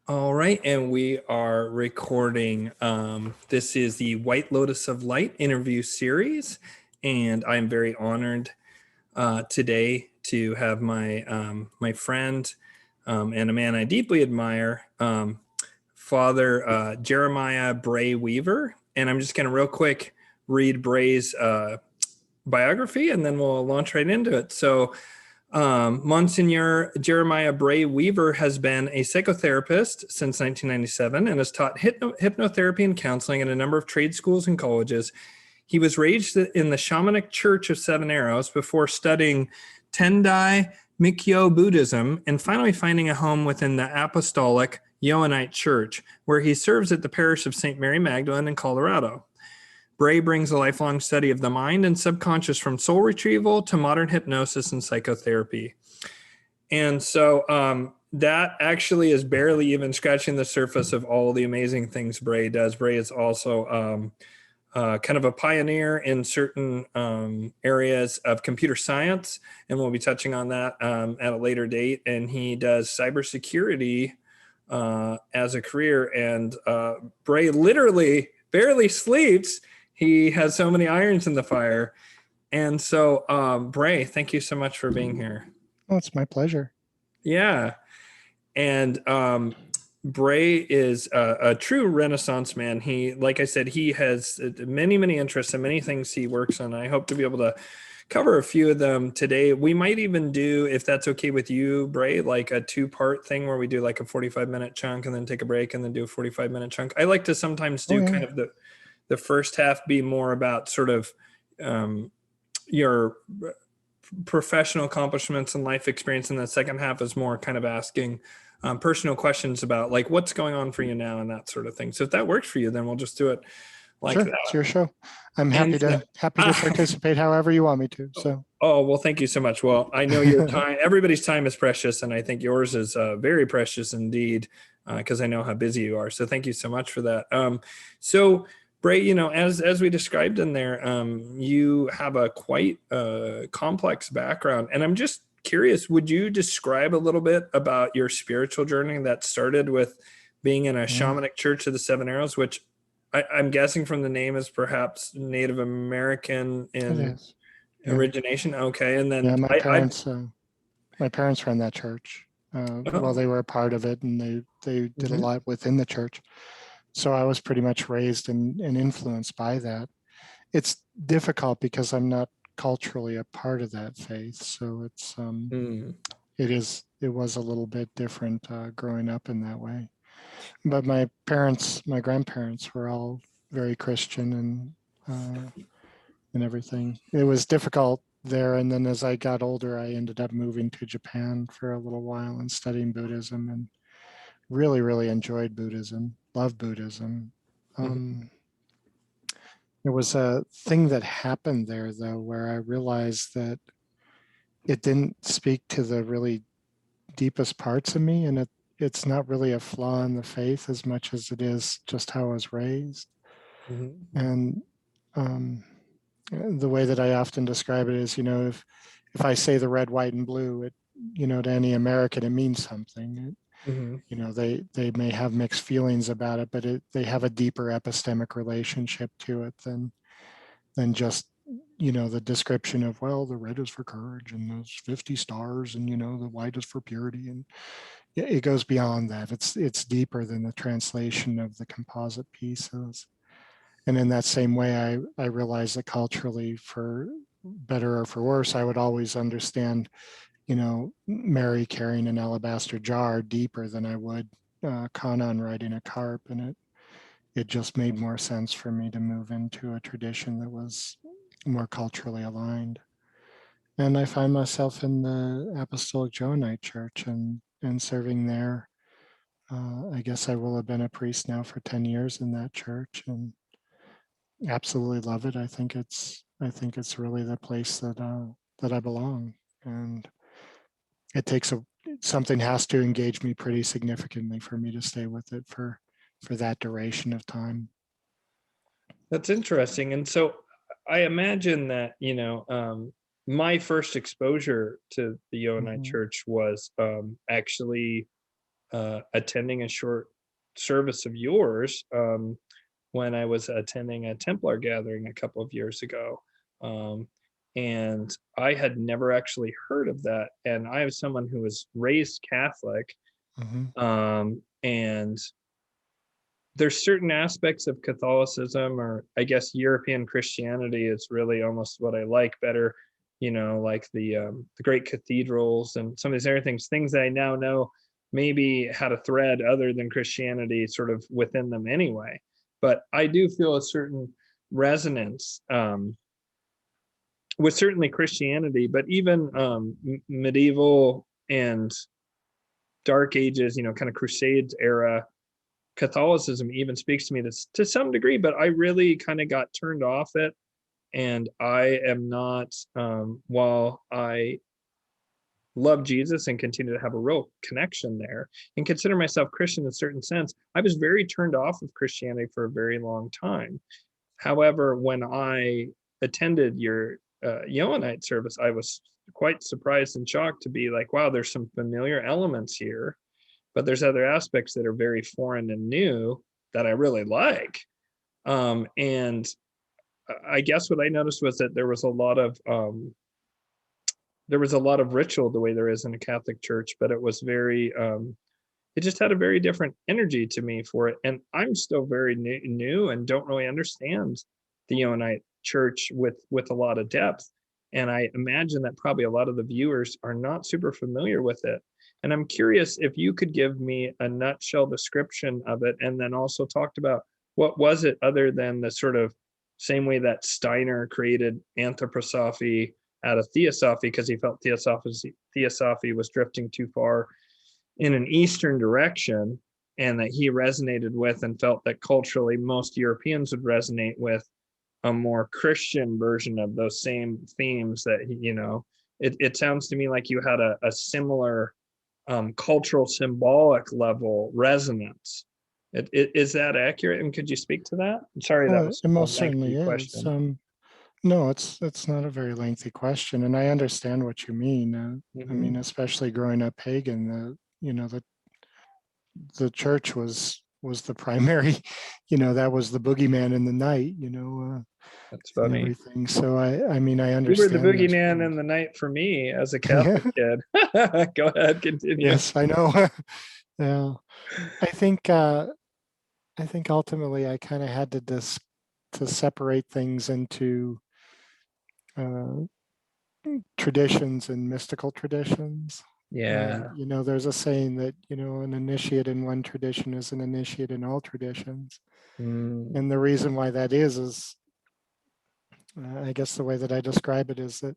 All right, and we are recording. This is the White Lotus of Light interview series, and I'm very honored today to have my friend and a man I deeply admire, Father Jeremiah Bray Weaver. And I'm just going to real quick read Bray's biography, and then we'll launch right into it. So Monsignor Jeremiah Bray Weaver has been a psychotherapist since 1997 and has taught hypnotherapy and counseling at a number of trade schools and colleges. He was raised in the Shamanic Church of Seven Arrows before studying Tendai Mikyo Buddhism and finally finding a home within the Apostolic Johannite Church, where he serves at the parish of St. Mary Magdalene in Colorado. Bray brings a lifelong study of the mind and subconscious from soul retrieval to modern hypnosis and psychotherapy. And so that actually is barely even scratching the surface of all the amazing things Bray does. Bray is also kind of a pioneer in certain areas of computer science, and we'll be touching on that at a later date. And he does cybersecurity as a career, and Bray literally barely sleeps. He has so many irons in the fire. And so, Bray, thank you so much for being here. Oh, it's my pleasure. Yeah. And Bray is a true Renaissance man. He, like I said, he has many, many interests and many things he works on. I hope to be able to cover a few of them today. We might even do, if that's okay with you, Bray, like a two-part thing where we do like a 45-minute chunk and then take a break and then do a 45-minute chunk. I like to sometimes do kind of the first half be more about sort of your professional accomplishments and life experience, and the second half is more kind of asking personal questions about like what's going on for you now and that sort of thing. So if that works for you, then we'll just do it like sure, that. It's your show. I'm happy to participate however you want me to. So. Oh, well, thank you so much. Well, I know your time, everybody's time is precious, and I think yours is very precious indeed, because I know how busy you are. So thank you so much for that. So Bray, you know, as we described in there, you have a quite complex background, and I'm just curious, would you describe a little bit about your spiritual journey that started with being in a shamanic church of the Seven Arrows, which I'm guessing from the name is perhaps Native American in origination? Okay, and then my parents ran that church. Well, they were a part of it, and they did a lot within the church. So I was pretty much raised and influenced by that. It's difficult because I'm not culturally a part of that faith. So it's it was a little bit different growing up in that way. But my grandparents were all very Christian and everything. It was difficult there. And then as I got older, I ended up moving to Japan for a little while and studying Buddhism, and really, really enjoyed Buddhism, love Buddhism. There was a thing that happened there, though, where I realized that it didn't speak to the really deepest parts of me, and it's not really a flaw in the faith as much as it is just how I was raised. And the way that I often describe it is, you know, if I say the red, white, and blue, it, you know, to any American, it means something. You know, they may have mixed feelings about it, but they have a deeper epistemic relationship to it than just, you know, the description of, well, the red is for courage and there's 50 stars and, you know, the white is for purity. And it goes beyond that. It's deeper than the translation of the composite pieces. And in that same way, I realized that culturally, for better or for worse, I would always understand, you know, Mary carrying an alabaster jar deeper than I would Kanan riding a carp, and it just made more sense for me to move into a tradition that was more culturally aligned. And I find myself in the Apostolic Johannite Church and serving there. I guess I will have been a priest now for 10 years in that church, and absolutely love it. I think it's really the place that I belong, and it takes something has to engage me pretty significantly for me to stay with it for that duration of time. That's interesting. And so I imagine that, you know, my first exposure to the Johannite Church was actually attending a short service of yours when I was attending a Templar gathering a couple of years ago. And I had never actually heard of that. And I was someone who was raised Catholic. And there's certain aspects of Catholicism, or I guess European Christianity is really almost what I like better, like the great cathedrals and some of these other things that I now know maybe had a thread other than Christianity sort of within them anyway. But I do feel a certain resonance with certainly Christianity, but even medieval and Dark Ages, kind of Crusades era Catholicism even speaks to me to some degree, but I really kind of got turned off it. And I am not, while I love Jesus and continue to have a real connection there and consider myself Christian in a certain sense, I was very turned off of Christianity for a very long time. However, when I attended your Johannite service, I was quite surprised and shocked to be like, wow, there's some familiar elements here, but there's other aspects that are very foreign and new that I really like. And I guess what I noticed was that there was a lot of ritual the way there is in a Catholic church, but it was very it just had a very different energy to me for it. And I'm still very new and don't really understand the Johannite church with a lot of depth. And I imagine that probably a lot of the viewers are not super familiar with it. And I'm curious if you could give me a nutshell description of it, and then also talked about what was it other than the sort of same way that Steiner created anthroposophy out of theosophy because he felt theosophy was drifting too far in an Eastern direction, and that he resonated with and felt that culturally most Europeans would resonate with a more Christian version of those same themes that, it sounds to me like you had a similar cultural symbolic level resonance. Is that accurate? And could you speak to that? I'm sorry, that was it most a lengthy certainly is. question. No, it's not a very lengthy question, and I understand what you mean. I mean, especially growing up pagan, the church was the primary, that was the boogeyman in the night, That's and funny. everything. So I mean, I You were understand. the boogeyman in the night for me as a Catholic kid. Go ahead, continue. Yes, I know. Yeah, I think ultimately I kind of had to separate things into traditions and mystical traditions. Yeah. There's a saying that, an initiate in one tradition is an initiate in all traditions. And the reason why that is I guess the way that I describe it is that,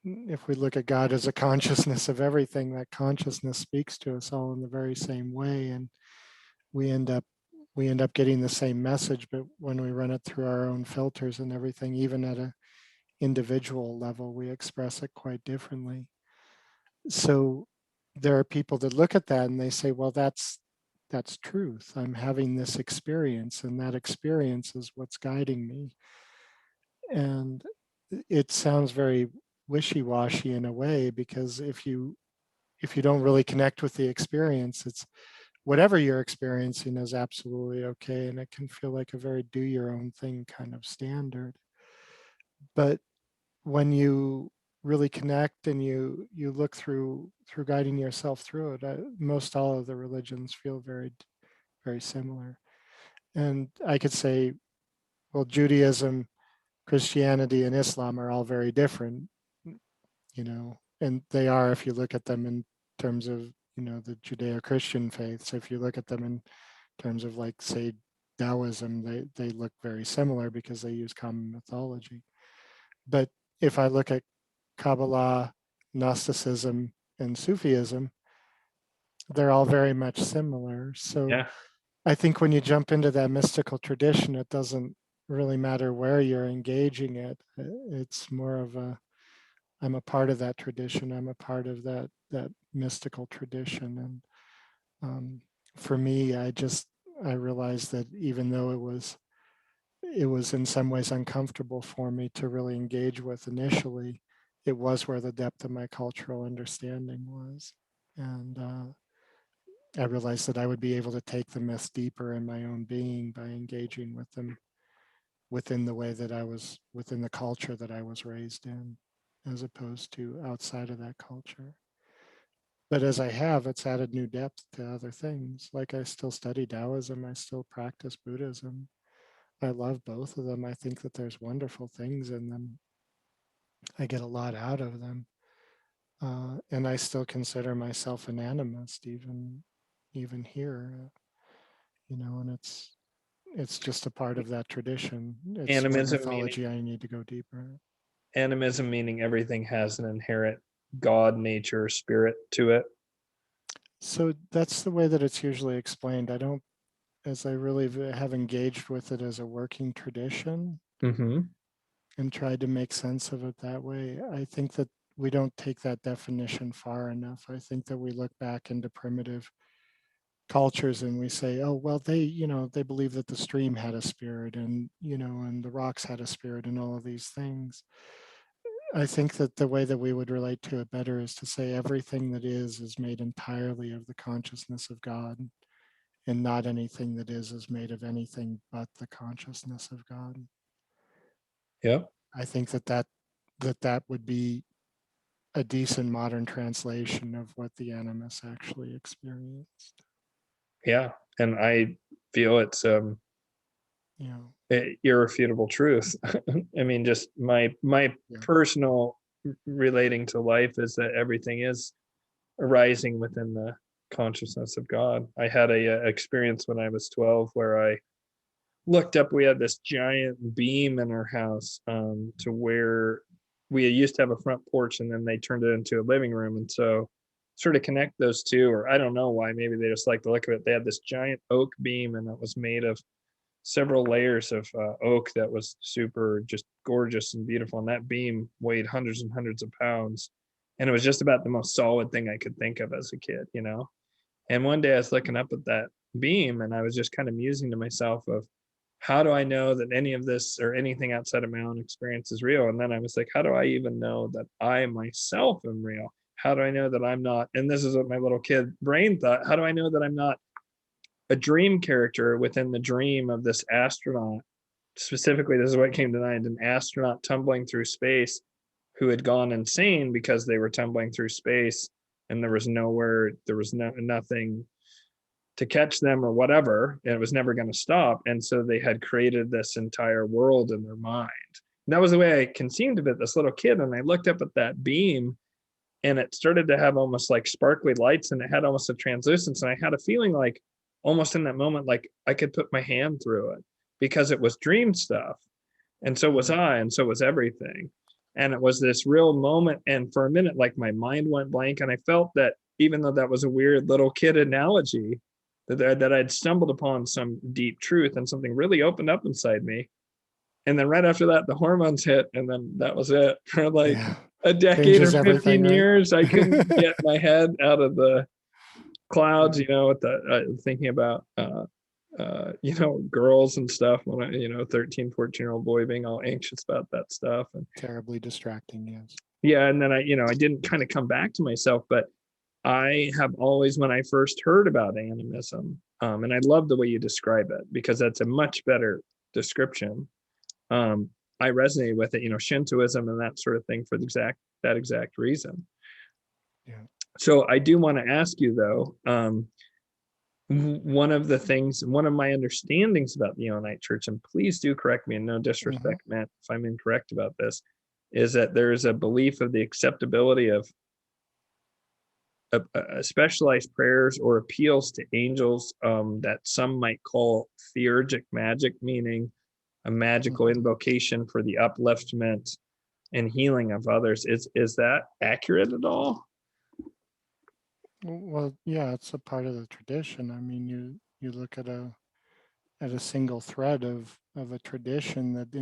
if we look at God as a consciousness of everything, that consciousness speaks to us all in the very same way. And we end up getting the same message, but when we run it through our own filters and everything, even at a individual level, we express it quite differently. So there are people that look at that and they say, well, that's truth. I'm having this experience, and that experience is what's guiding me. And it sounds very wishy-washy in a way, because if you don't really connect with the experience, it's whatever you're experiencing is absolutely okay, and it can feel like a very do your own thing kind of standard. But when you really connect and you look through guiding yourself through it, most all of the religions feel very, very similar. And I could say, well, Judaism, Christianity, and Islam are all very different, and they are if you look at them in terms of, the Judeo-Christian faiths. If you look at them in terms of, like, say, Taoism, they look very similar because they use common mythology. But if I look at Kabbalah, Gnosticism, and Sufism, they're all very much similar. So Yeah. I think when you jump into that mystical tradition, it doesn't really matter where you're engaging it. It's more of I'm a part of that tradition. I'm a part of that mystical tradition. And for me, I realized that even though it was in some ways uncomfortable for me to really engage with initially, it was where the depth of my cultural understanding was. And I realized that I would be able to take the myth deeper in my own being by engaging with them within the way that I was, within the culture that I was raised in, as opposed to outside of that culture. But as I have, it's added new depth to other things. Like I still study Taoism, I still practice Buddhism. I love both of them. I think that there's wonderful things in them. I get a lot out of them. And I still consider myself an animist, even here, and it's just a part of that tradition. It's what Animism meaning mythology I need to go deeper. animism meaning everything has an inherent God, nature, spirit to it. So that's the way that it's usually explained. I don't, as I really have engaged with it as a working tradition Mm-hmm. and tried to make sense of it that way, I think that we don't take that definition far enough. I think that we look back into primitive cultures and we say, oh, well, they believe that the stream had a spirit, and the rocks had a spirit, and all of these things. I think that the way that we would relate to it better is to say everything that is made entirely of the consciousness of God, and not anything that is made of anything but the consciousness of God. Yeah. I think that would be a decent modern translation of what the animists actually experienced. Yeah. And I feel it's irrefutable truth. I mean, just my personal relating to life is that everything is arising within the consciousness of God. I had a experience when I was 12 where I looked up. We had this giant beam in our house, to where we used to have a front porch, and then they turned it into a living room. And so, sort of connect those two, or I don't know why, maybe they just like the look of it. They had this giant oak beam, and it was made of several layers of oak that was super just gorgeous and beautiful. And that beam weighed hundreds and hundreds of pounds. And it was just about the most solid thing I could think of as a kid, you know? And one day I was looking up at that beam, and I was just kind of musing to myself of, how do I know that any of this or anything outside of my own experience is real? And then I was like, how do I even know that I myself am real? How do I know that I'm not? And this is what my little kid brain thought. How do I know that I'm not a dream character within the dream of this astronaut? Specifically, this is what came to mind: an astronaut tumbling through space who had gone insane because they were tumbling through space, and there was nothing to catch them or whatever, and it was never going to stop. And so they had created this entire world in their mind. And that was the way I conceived of it, this little kid. And I looked up at that beam, and it started to have almost like sparkly lights, and it had almost a translucence. And I had a feeling like, almost in that moment, like I could put my hand through it, because it was dream stuff. And so was I, and so was everything. And it was this real moment. And for a minute, like my mind went blank. And I felt that, even though that was a weird little kid analogy, that I'd stumbled upon some deep truth, and something really opened up inside me. And then right after that, the hormones hit, and then that was it. For like a decade or 15 years, right? I couldn't get my head out of the clouds, with the thinking about girls and stuff, when I 13, 14-year-old boy being all anxious about that stuff, and terribly distracting. Yes. Yeah. And then I didn't kind of come back to myself. But I have always, when I first heard about animism, and I love the way you describe it, because that's a much better description. I resonate with it, Shintoism and that sort of thing, for that exact reason. Yeah. So I do want to ask you, though, one of my understandings about the Johannite Church, and please do correct me, and no disrespect, Matt, if I'm incorrect about this, is that there is a belief of the acceptability of specialized prayers or appeals to angels, that some might call theurgic magic, meaning a magical invocation for the upliftment and healing of others. Is that accurate at all? Well, yeah, it's a part of the tradition. I mean, you look at a single thread of a tradition that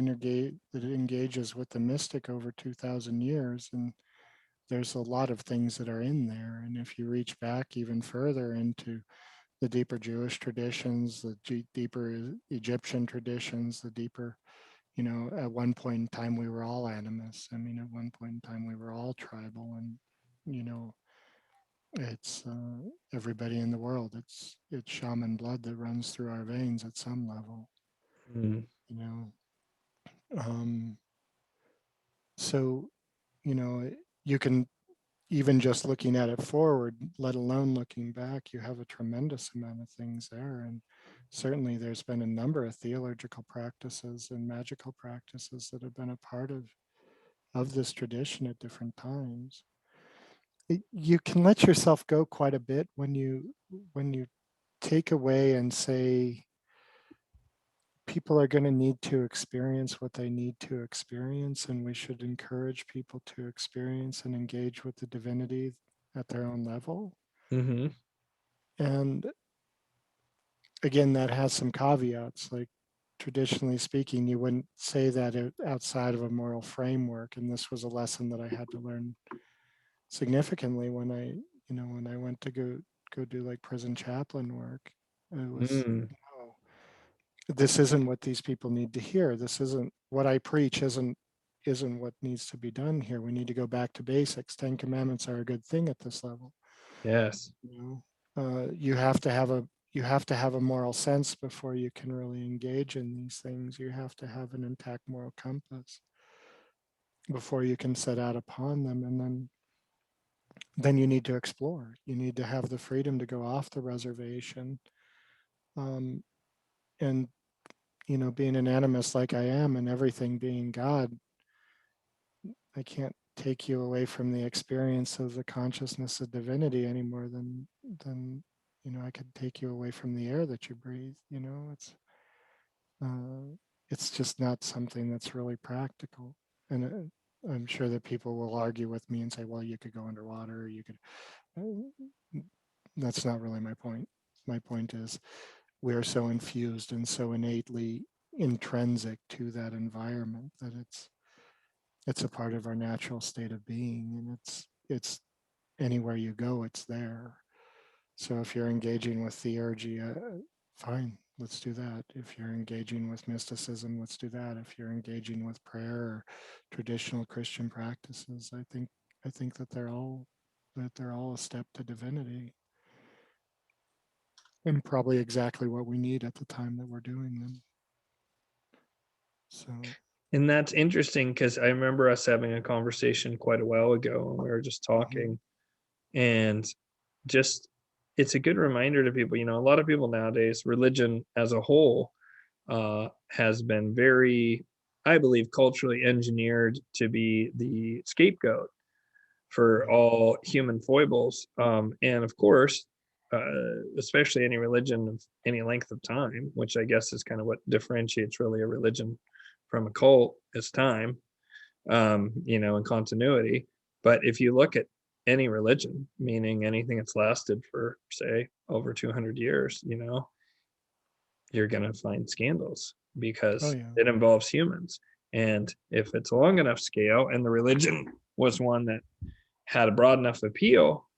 engages with the mystic over 2,000 years, and there's a lot of things that are in there. And if you reach back even further into the deeper Jewish traditions, the deeper Egyptian traditions, the deeper, at one point in time we were all animists. I mean, at one point in time we were all tribal, and It's everybody in the world. It's shaman blood that runs through our veins at some level. Mm. You know, so you can, even just looking at it forward, let alone looking back, you have a tremendous amount of things there. And certainly there's been a number of theological practices and magical practices that have been a part of this tradition at different times. You can let yourself go quite a bit when you take away and say people are going to need to experience what they need to experience, and we should encourage people to experience and engage with the divinity at their own level. Mm-hmm. And again, that has some caveats. Like, traditionally speaking, you wouldn't say that outside of a moral framework. And this was a lesson that I had to learn significantly when I went to go do like prison chaplain work. It was, no, this isn't what these people need to hear. This isn't what I preach. Isn't what needs to be done here. We need to go back to basics. 10 Commandments are a good thing at this level. Yes. You have to have a moral sense before you can really engage in these things. You have to have an intact moral compass before you can set out upon them. And then you need to explore. You need to have the freedom to go off the reservation. And being an animist like I am, and everything being God, I can't take you away from the experience of the consciousness of divinity any more than I could take you away from the air that you breathe. It's just not something that's really practical. And I'm sure that people will argue with me and say, well, you could go underwater, or you could. That's not really my point. My point is, we're so infused and so innately intrinsic to that environment that it's a part of our natural state of being, and it's anywhere you go, it's there. So if you're engaging with theurgy, fine, let's do that. If you're engaging with mysticism, let's do that. If you're engaging with prayer or traditional Christian practices, I think that they're all a step to divinity, and probably exactly what we need at the time that we're doing them. So. And that's interesting, because I remember us having a conversation quite a while ago, and we were just talking, and just, it's a good reminder to people. A lot of people nowadays, religion as a whole has been very, I believe, culturally engineered to be the scapegoat for all human foibles. And of course, especially any religion of any length of time, which I guess is kind of what differentiates really a religion from a cult, is time, and continuity. But if you look at any religion, meaning anything that's lasted for, say, over 200 years, you're going to find scandals, because it involves humans. And if it's a long enough scale, and the religion was one that had a broad enough appeal,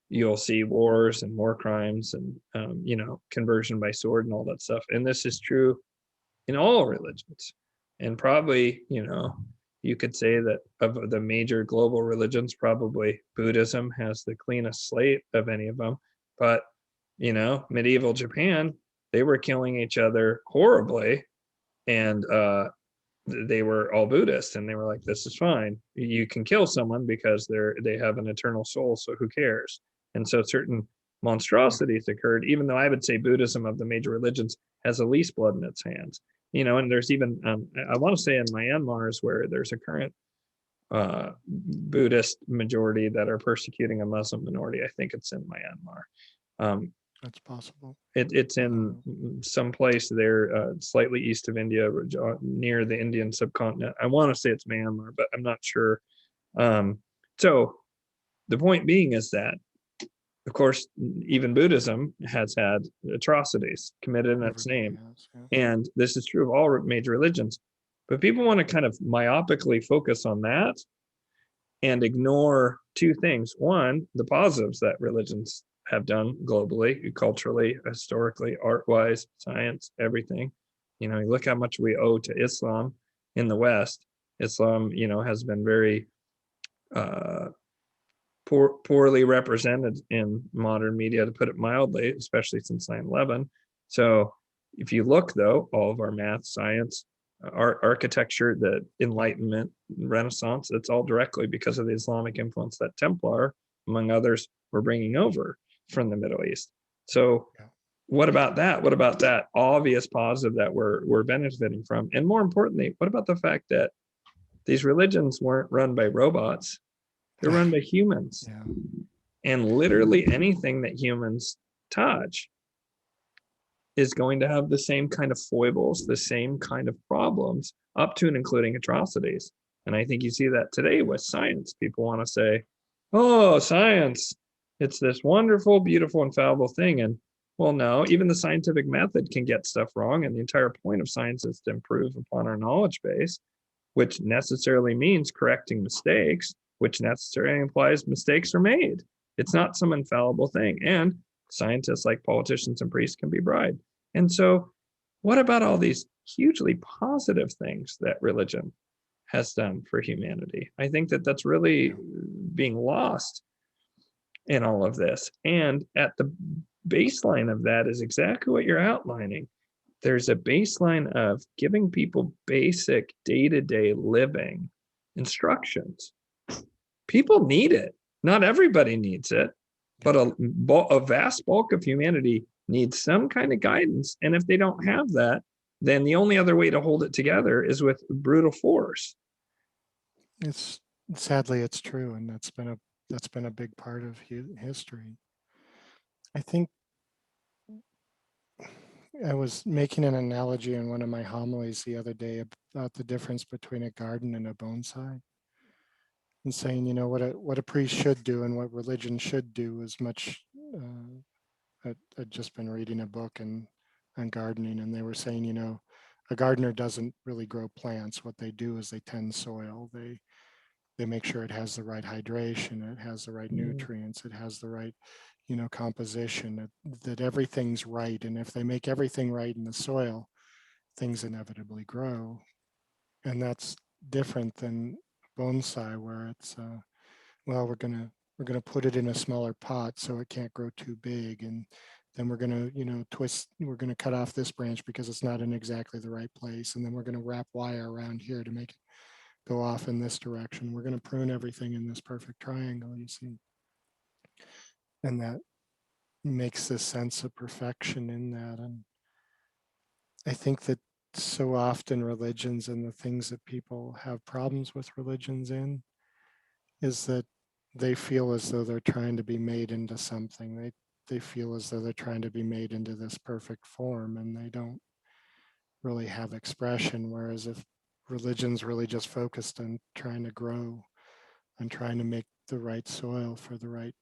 you'll see wars and war crimes and conversion by sword and all that stuff. And this is true in all religions. And probably, you could say that of the major global religions, probably Buddhism has the cleanest slate of any of them. But medieval Japan, they were killing each other horribly, and they were all Buddhist, and they were like, this is fine. You can kill someone because they have an eternal soul, so who cares? And so certain monstrosities occurred, even though I would say Buddhism of the major religions has the least blood in its hands. And there's even, I want to say in Myanmar is where there's a current Buddhist majority that are persecuting a Muslim minority. I think it's in Myanmar. That's possible. It's in some place there, slightly east of India, near the Indian subcontinent. I want to say it's Myanmar, but I'm not sure. So the point being is that, of course, even Buddhism has had atrocities committed in its name. And this is true of all major religions. But people want to kind of myopically focus on that and ignore two things. One, the positives that religions have done globally, culturally, historically, art-wise, science, everything. You look how much we owe to Islam in the West. Islam, has been very poorly represented in modern media, to put it mildly, especially since 9/11. So if you look, though, all of our math, science, art, architecture, the Enlightenment, Renaissance, it's all directly because of the Islamic influence that Templar, among others, were bringing over from the Middle East. So what about that? What about that obvious positive that we're benefiting from? And more importantly, what about the fact that these religions weren't run by robots? They're run by humans. Yeah. And literally anything that humans touch is going to have the same kind of foibles, the same kind of problems, up to and including atrocities. And I think you see that today with science. People want to say, oh, science, it's this wonderful, beautiful, infallible thing. And well, no, even the scientific method can get stuff wrong. And the entire point of science is to improve upon our knowledge base, which necessarily means correcting mistakes, which necessarily implies mistakes are made. It's not some infallible thing. And scientists, like politicians and priests, can be bribed. And so what about all these hugely positive things that religion has done for humanity? I think that that's really being lost in all of this. And at the baseline of that is exactly what you're outlining. There's a baseline of giving people basic day-to-day living instructions. People need it. Not everybody needs it, but a vast bulk of humanity needs some kind of guidance. And if they don't have that, then the only other way to hold it together is with brutal force. It's sadly it's true, and that's been a big part of history. I think I was making an analogy in one of my homilies the other day about the difference between a garden and a bonsai, and saying, you know, what a priest should do and what religion should do is much. I'd just been reading a book on gardening, and they were saying, you know, a gardener doesn't really grow plants. What they do is they tend soil. They make sure it has the right hydration, it has the right nutrients, it has the right, you know, composition, that everything's right. And if they make everything right in the soil, things inevitably grow. And that's different than bonsai, where it's well, we're gonna put it in a smaller pot so it can't grow too big, and then we're gonna, you know, we're gonna cut off this branch because it's not in exactly the right place, and then we're gonna wrap wire around here to make it go off in this direction. We're gonna prune everything in this perfect triangle, you see. And that makes this sense of perfection in that. And I think that so often religions and the things that people have problems with religions in is that they feel as though they're trying to be made into something. They feel as though they're trying to be made into this perfect form, and they don't really have expression. Whereas if religion's really just focused on trying to grow and trying to make the right soil for the right,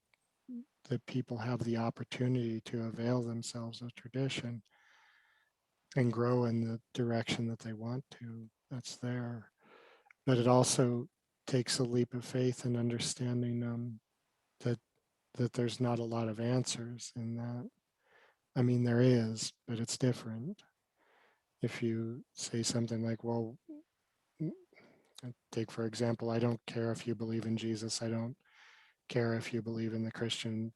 that people have the opportunity to avail themselves of tradition and grow in the direction that they want to, that's there. But it also takes a leap of faith in understanding that there's not a lot of answers in that. I mean, there is, but it's different. If you say something like, well, take for example, I don't care if you believe in Jesus. I don't care if you believe in the Christian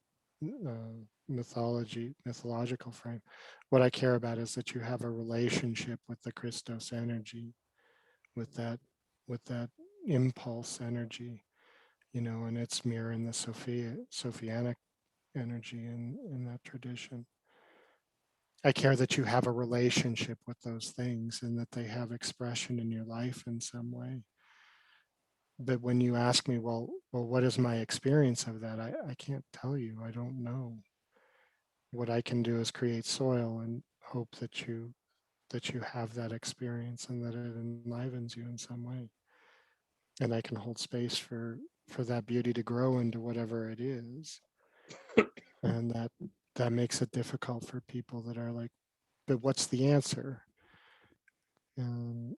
mythological frame. What I care about is that you have a relationship with the Christos energy, with that impulse energy, you know, and it's mirroring the Sophianic energy in that tradition. I care that you have a relationship with those things and that they have expression in your life in some way. But when you ask me, well, what is my experience of that? I can't tell you. I don't know. What I can do is create soil and hope that you have that experience and that it enlivens you in some way. And I can hold space for that beauty to grow into whatever it is. And that makes it difficult for people that are like, but what's the answer? And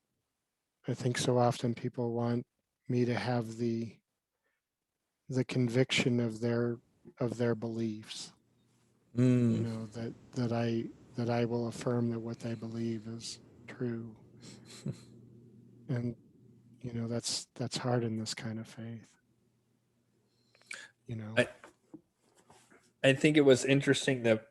I think so often people want me to have the conviction of their beliefs. You know, that I will affirm that what they believe is true. And you know, that's hard in this kind of faith. you know. I think it was interesting that,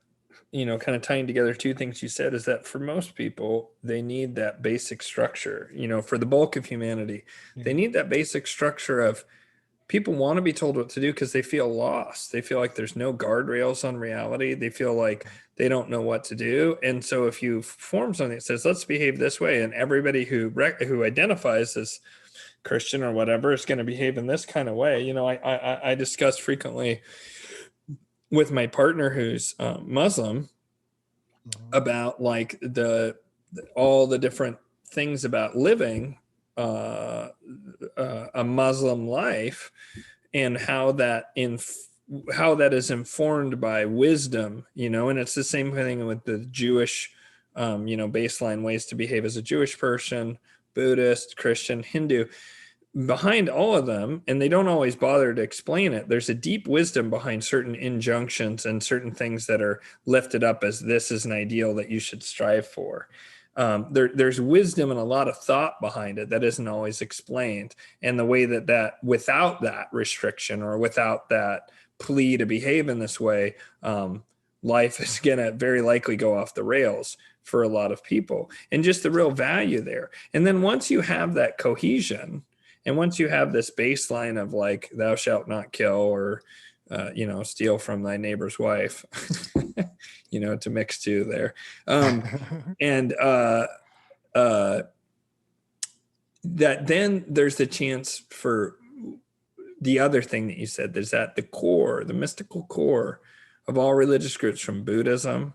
kind of tying together two things you said is that for most people, they need that basic structure, for the bulk of humanity, they need that basic structure of people want to be told what to do because they feel lost. They feel like there's no guardrails on reality. They feel like they don't know what to do. And so if you form something that says, let's behave this way, and everybody who identifies as Christian or whatever is going to behave in this kind of way. I discuss frequently with my partner who's Muslim about like all the different things about living a Muslim life and how that is informed by wisdom, and it's the same thing with the Jewish, baseline ways to behave as a Jewish person, Buddhist, Christian, Hindu. Behind all of them, and they don't always bother to explain it, there's a deep wisdom behind certain injunctions and certain things that are lifted up as this is an ideal that you should strive for. There's wisdom and a lot of thought behind it that isn't always explained. And the way that without that restriction or without that plea to behave in this way, life is going to very likely go off the rails for a lot of people, and just the real value there. And then once you have that cohesion, and once you have this baseline of like, thou shalt not kill or, steal from thy neighbor's wife, to mix two there. And that then there's the chance for the other thing that you said, there's that the core, the mystical core of all religious groups from Buddhism,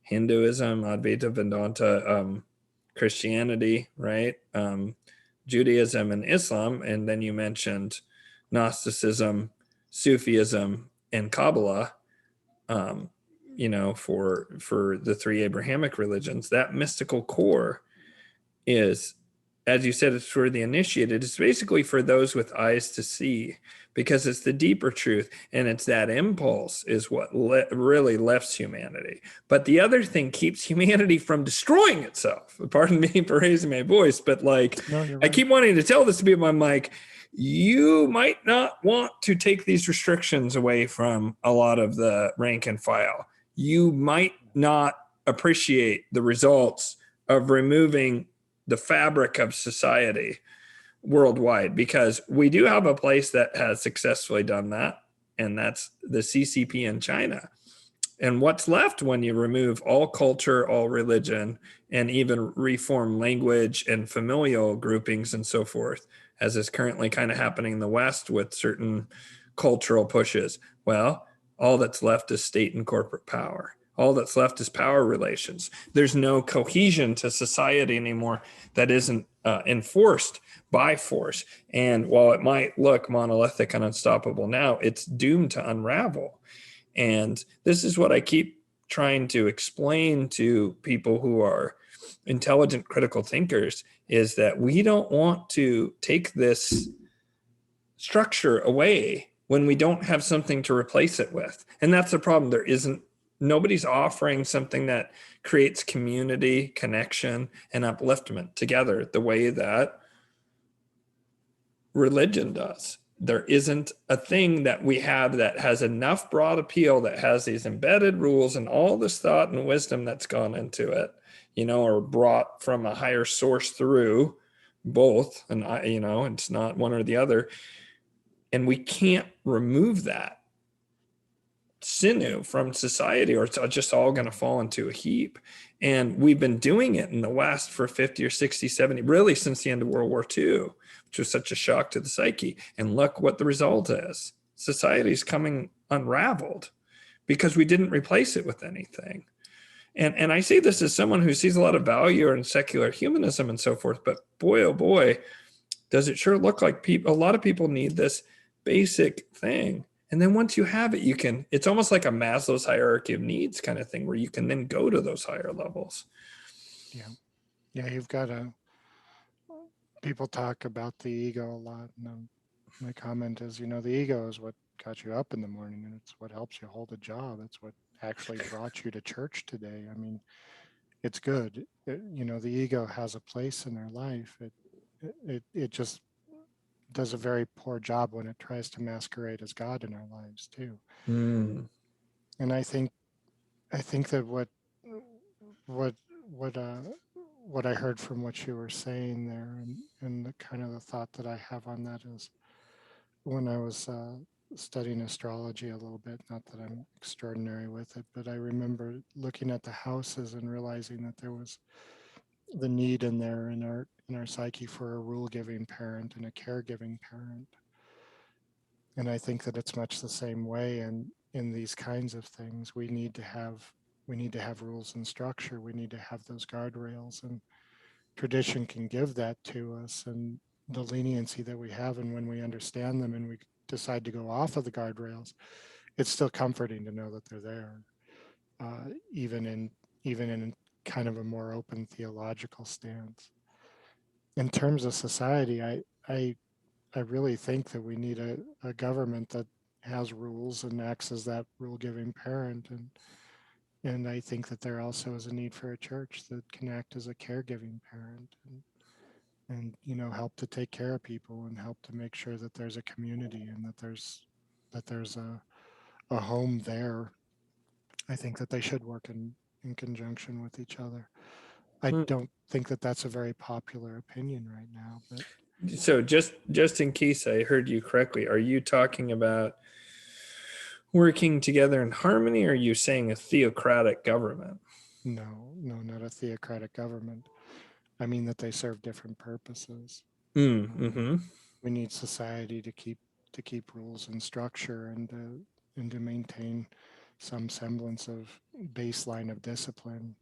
Hinduism, Advaita Vedanta, Christianity, right? Judaism and Islam, and then you mentioned Gnosticism, Sufism, and Kabbalah, for the three Abrahamic religions. That mystical core is, as you said, it's for the initiated. It's basically for those with eyes to see, because it's the deeper truth, and it's that impulse is what really lifts humanity. But the other thing keeps humanity from destroying itself. Pardon me for raising my voice, but like, no, right. I keep wanting to tell this to people. I'm like, you might not want to take these restrictions away from a lot of the rank and file. You might not appreciate the results of removing the fabric of society worldwide, because we do have a place that has successfully done that, and that's the CCP in China. And what's left when you remove all culture, all religion, and even reform language and familial groupings and so forth, as is currently kind of happening in the West with certain cultural pushes? Well, all that's left is state and corporate power. All that's left is power relations. There's no cohesion to society anymore that isn't enforced by force. And while it might look monolithic and unstoppable now, it's doomed to unravel. And this is what I keep trying to explain to people who are intelligent, critical thinkers, is that we don't want to take this structure away when we don't have something to replace it with. And that's the problem. Nobody's offering something that creates community, connection, and upliftment together the way that religion does. There isn't a thing that we have that has enough broad appeal, that has these embedded rules and all this thought and wisdom that's gone into it, or brought from a higher source through both. And, it's not one or the other. And we can't remove that sinew from society, or it's just all going to fall into a heap. And we've been doing it in the West for 50 or 60, 70, really since the end of World War II, which was such a shock to the psyche. And look what the result is. Society's coming unraveled because we didn't replace it with anything. And I say this as someone who sees a lot of value in secular humanism and so forth, but boy, oh boy, does it sure look like a lot of people need this basic thing. And then once you have it, it's almost like a Maslow's hierarchy of needs kind of thing, where you can then go to those higher levels. Yeah. Yeah. You've got people talk about the ego a lot. And my comment is, the ego is what got you up in the morning, and it's what helps you hold a job. It's what actually brought you to church today. I mean, it's good. The ego has a place in their life. It just does a very poor job when it tries to masquerade as God in our lives too. Mm. And I think that what what I heard from what you were saying there, and the kind of the thought that I have on that is, when I was studying astrology a little bit, not that I'm extraordinary with it, but I remember looking at the houses and realizing that there was the need in there in our psyche for a rule-giving parent and a caregiving parent. And I think that it's much the same way in these kinds of things. We need to have rules and structure. We need to have those guardrails, and tradition can give that to us, and the leniency that we have, and when we understand them and we decide to go off of the guardrails, it's still comforting to know that they're there, even in kind of a more open theological stance. In terms of society, I really think that we need a government that has rules and acts as that rule-giving parent, and I think that there also is a need for a church that can act as a caregiving parent, and help to take care of people and help to make sure that there's a community and that there's a home there. I think that they should work in conjunction with each other. I don't think that that's a very popular opinion right now, but so just in case I heard you correctly, are you talking about working together in harmony, or are you saying a theocratic government? no, not a theocratic government. I mean that they serve different purposes. Mm-hmm. We need society to keep rules and structure, and to maintain some semblance of baseline of discipline.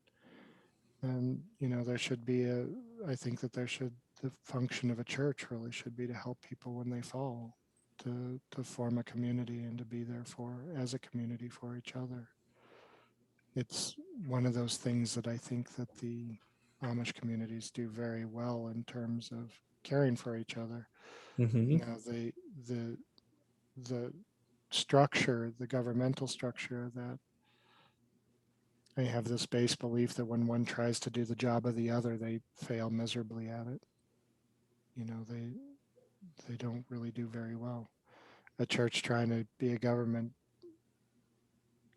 And there should be I think that the function of a church really should be to help people when they fall, to form a community and to be there as a community for each other. It's one of those things that I think that the Amish communities do very well in terms of caring for each other. Mm-hmm. The structure, the governmental structure, that they have this base belief that when one tries to do the job of the other, they fail miserably at it. They don't really do very well. A church trying to be a government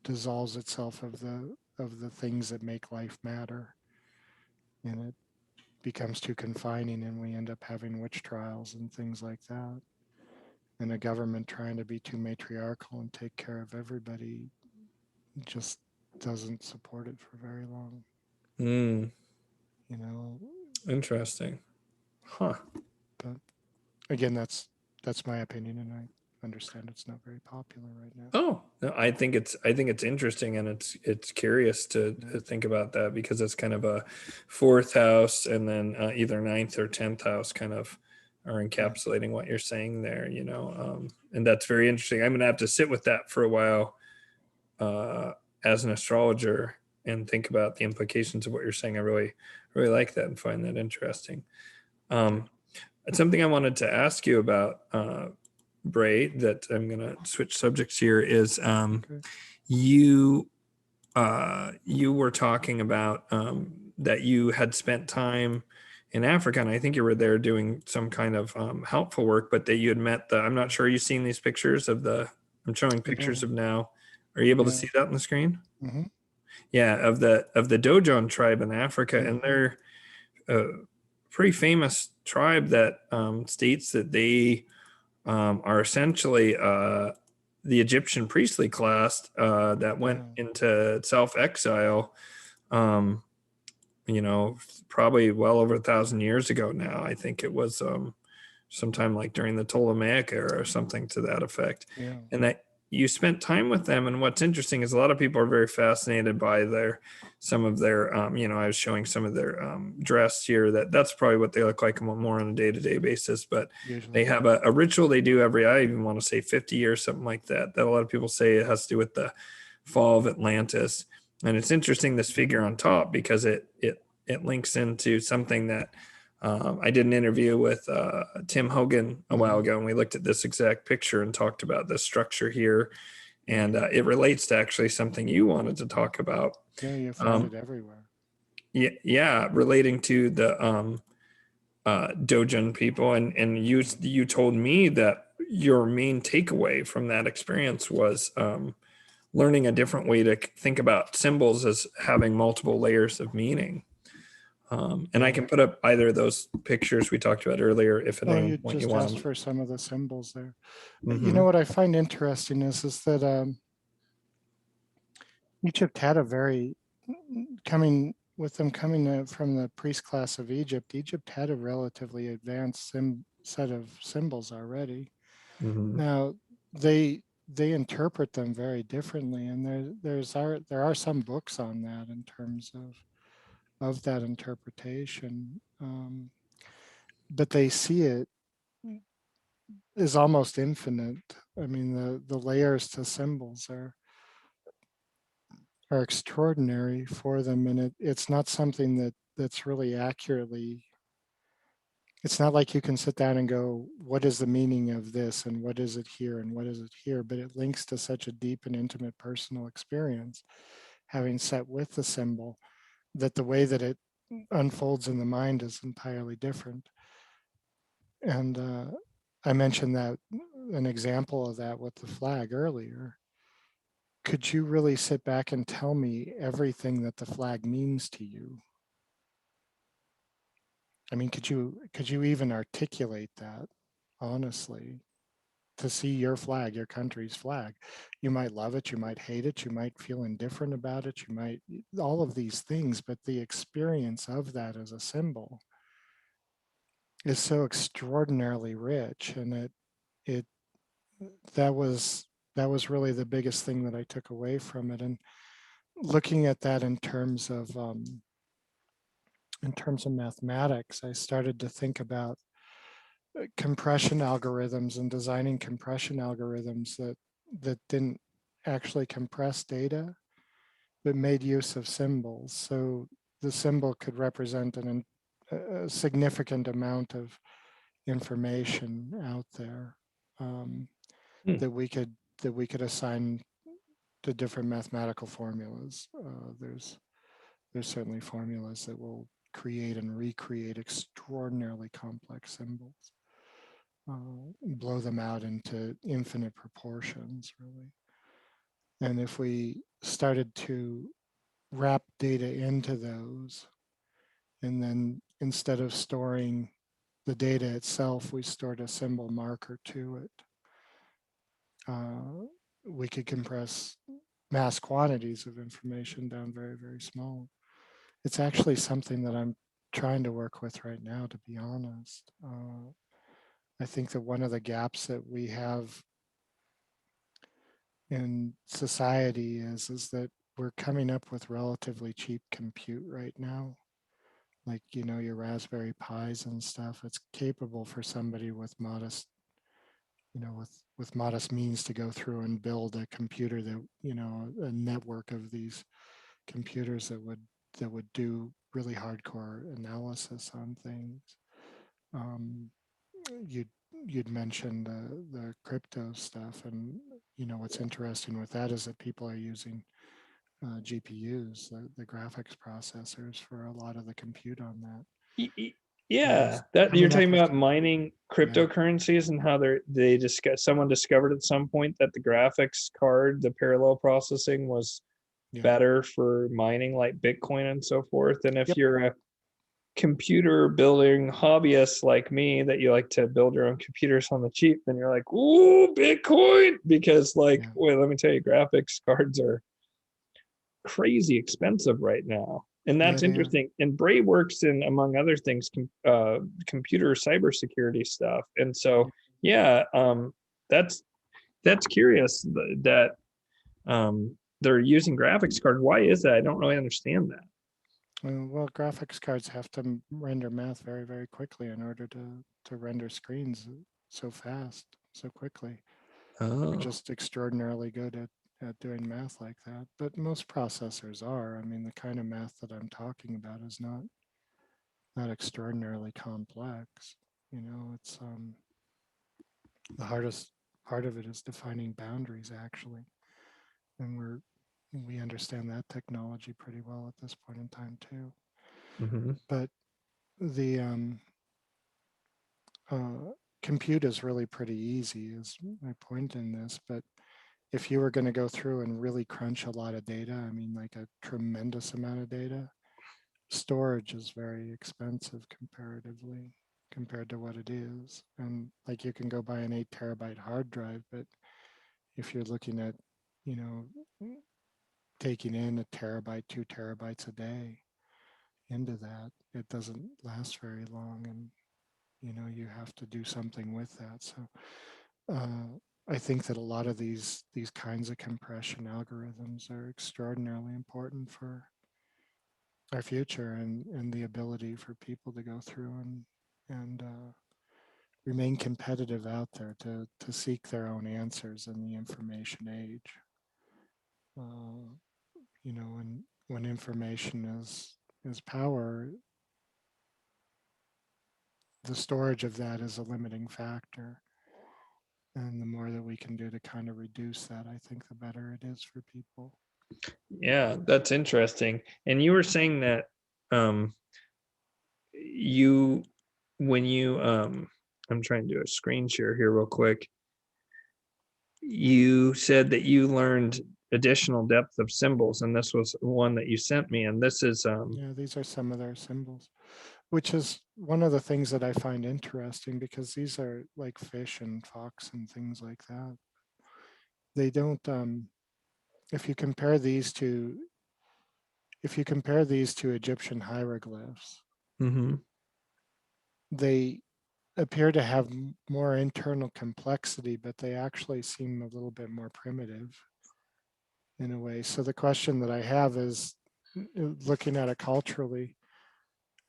dissolves itself of the things that make life matter, and it becomes too confining, and we end up having witch trials and things like that. And a government trying to be too matriarchal and take care of everybody just doesn't support it for very long. Interesting. Huh. But again, that's my opinion, and I understand it's not very popular right now. Oh, no, I think it's interesting, and it's curious to think about that, because it's kind of a fourth house, and then either ninth or 10th house kind of are encapsulating what you're saying there, and that's very interesting. I'm gonna have to sit with that for a while as an astrologer and think about the implications of what you're saying. I really like that and find that interesting. Something I wanted to ask you about, Bray, that I'm going to switch subjects here, is you were talking about that you had spent time in Africa, and I think you were there doing some kind of helpful work, but that you had met I'm not sure, you've seen these pictures I'm showing pictures of now. Are you able to see that on the screen? Mm-hmm. Yeah, of the Dogon Tribe in Africa, Mm-hmm. and they're a pretty famous tribe that states that they are essentially the Egyptian priestly class that went into self-exile, probably well over 1,000 years ago now. I think it was sometime like during the Ptolemaic era or something to that effect. Yeah. And that you spent time with them. And what's interesting is a lot of people are very fascinated by some of their, I was showing some of their dress here. That's probably what they look like more on a day-to-day basis. But usually they have a ritual they do I even want to say 50 years, something like that a lot of people say it has to do with the fall of Atlantis. And it's interesting, this figure on top, because it links into something that I did an interview with Tim Hogan a while ago, and we looked at this exact picture and talked about this structure here. And it relates to actually something you wanted to talk about. Yeah, you find it everywhere. Yeah, relating to the Dogen people, and you told me that your main takeaway from that experience was learning a different way to think about symbols as having multiple layers of meaning. And I can put up either of those pictures we talked about earlier if at any you point you just want asked them. for some of the symbols there. Mm-hmm. You know what I find interesting is that Egypt had a very coming from the priest class of Egypt. Egypt had a relatively advanced set of symbols already. Mm-hmm. Now they interpret them very differently, and there are some books on that in terms of that interpretation, but they see it as almost infinite. I mean, the layers to symbols are extraordinary for them, and it's not something that's really accurately. It's not like you can sit down and go, what is the meaning of this, and what is it here, and what is it here? But it links to such a deep and intimate personal experience, having sat with the symbol, that the way that it unfolds in the mind is entirely different. And I mentioned that an example of that with the flag earlier. Could you really sit back and tell me everything that the flag means to you? I mean, could you even articulate that honestly? To see your flag, your country's flag, you might love it, you might hate it, you might feel indifferent about it, you might, all of these things, but the experience of that as a symbol is so extraordinarily rich, and it that was really the biggest thing that I took away from it. And looking at that in terms of mathematics, I started to think about compression algorithms and designing compression algorithms that didn't actually compress data, but made use of symbols. So the symbol could represent a significant amount of information out there, that we could assign to different mathematical formulas. There's certainly formulas that will create and recreate extraordinarily complex symbols, blow them out into infinite proportions, really. And if we started to wrap data into those, and then instead of storing the data itself, we stored a symbol marker to it, we could compress mass quantities of information down very, very small. It's actually something that I'm trying to work with right now, to be honest. I think that one of the gaps that we have in society is that we're coming up with relatively cheap compute right now. Like, your Raspberry Pis and stuff, it's capable for somebody with modest, with modest means to go through and build a computer that, a network of these computers that would do really hardcore analysis on things. You'd mentioned the crypto stuff, and what's interesting with that is that people are using GPUs, the graphics processors, for a lot of the compute on that. Yeah, that you're talking about mining cryptocurrencies, and how someone discovered at some point that the graphics card, the parallel processing, was better for mining like Bitcoin and so forth. And if you're a computer building hobbyist like me, that you like to build your own computers on the cheap, then you're like, ooh, Bitcoin, because well, let me tell you, graphics cards are crazy expensive right now. And that's interesting. And Bray works in, among other things, computer cybersecurity stuff. And so, that's curious that they're using graphics card. Why is that? I don't really understand that. Well, graphics cards have to render math very, very quickly in order to render screens so fast, so quickly. They're just extraordinarily good at doing math like that. But most processors are. I mean, the kind of math that I'm talking about is not extraordinarily complex. It's the hardest part of it is defining boundaries, actually, and we understand that technology pretty well at this point in time too. Mm-hmm. But the compute is really pretty easy, is my point in this. But if you were going to go through and really crunch a lot of data, I mean, like a tremendous amount of data, storage is very expensive comparatively compared to what it is. And like you can go buy an 8 terabyte hard drive, but if you're looking at, you know, taking in a terabyte, 2 terabytes a day into that, it doesn't last very long. And, you know, you have to do something with that. So I think that a lot of these kinds of compression algorithms are extraordinarily important for our future and the ability for people to go through and remain competitive out there to seek their own answers in the information age. You know, when information is power, the storage of that is a limiting factor. And the more that we can do to kind of reduce that, I think the better it is for people. Yeah, that's interesting. And you were saying that I'm trying to do a screen share here real quick. You said that you learned additional depth of symbols, and this was one that you sent me, and this is yeah, these are some of their symbols, which is one of the things that I find interesting, because these are like fish and fox and things like that. They don't if you compare these to Egyptian hieroglyphs, they appear to have more internal complexity, but they actually seem a little bit more primitive in a way. So the question that I have is, looking at it culturally,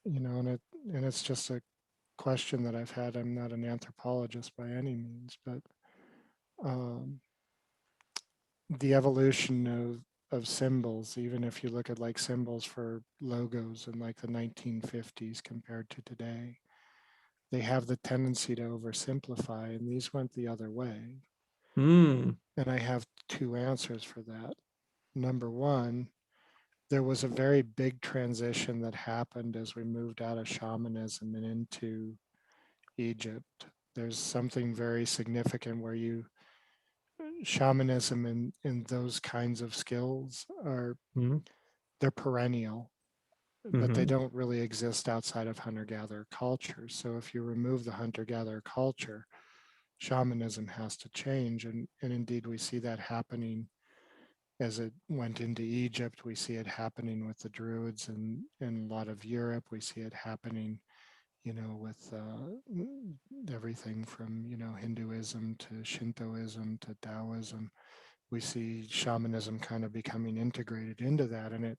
you know, and it's just a question that I've had. I'm not an anthropologist by any means, but the evolution of symbols, even if you look at like symbols for logos in like the 1950s compared to today, they have the tendency to oversimplify, and these went the other way. And I have 2 answers for that. Number one, there was a very big transition that happened as we moved out of shamanism and into Egypt. There's something very significant where shamanism and those kinds of skills are, they're perennial, but they don't really exist outside of hunter-gatherer culture. So if you remove the hunter-gatherer culture, shamanism has to change. And indeed, we see that happening as it went into Egypt. We see it happening with the Druids in a lot of Europe. We see it happening, you know, with everything from, you know, Hinduism to Shintoism to Taoism. We see shamanism kind of becoming integrated into that, and it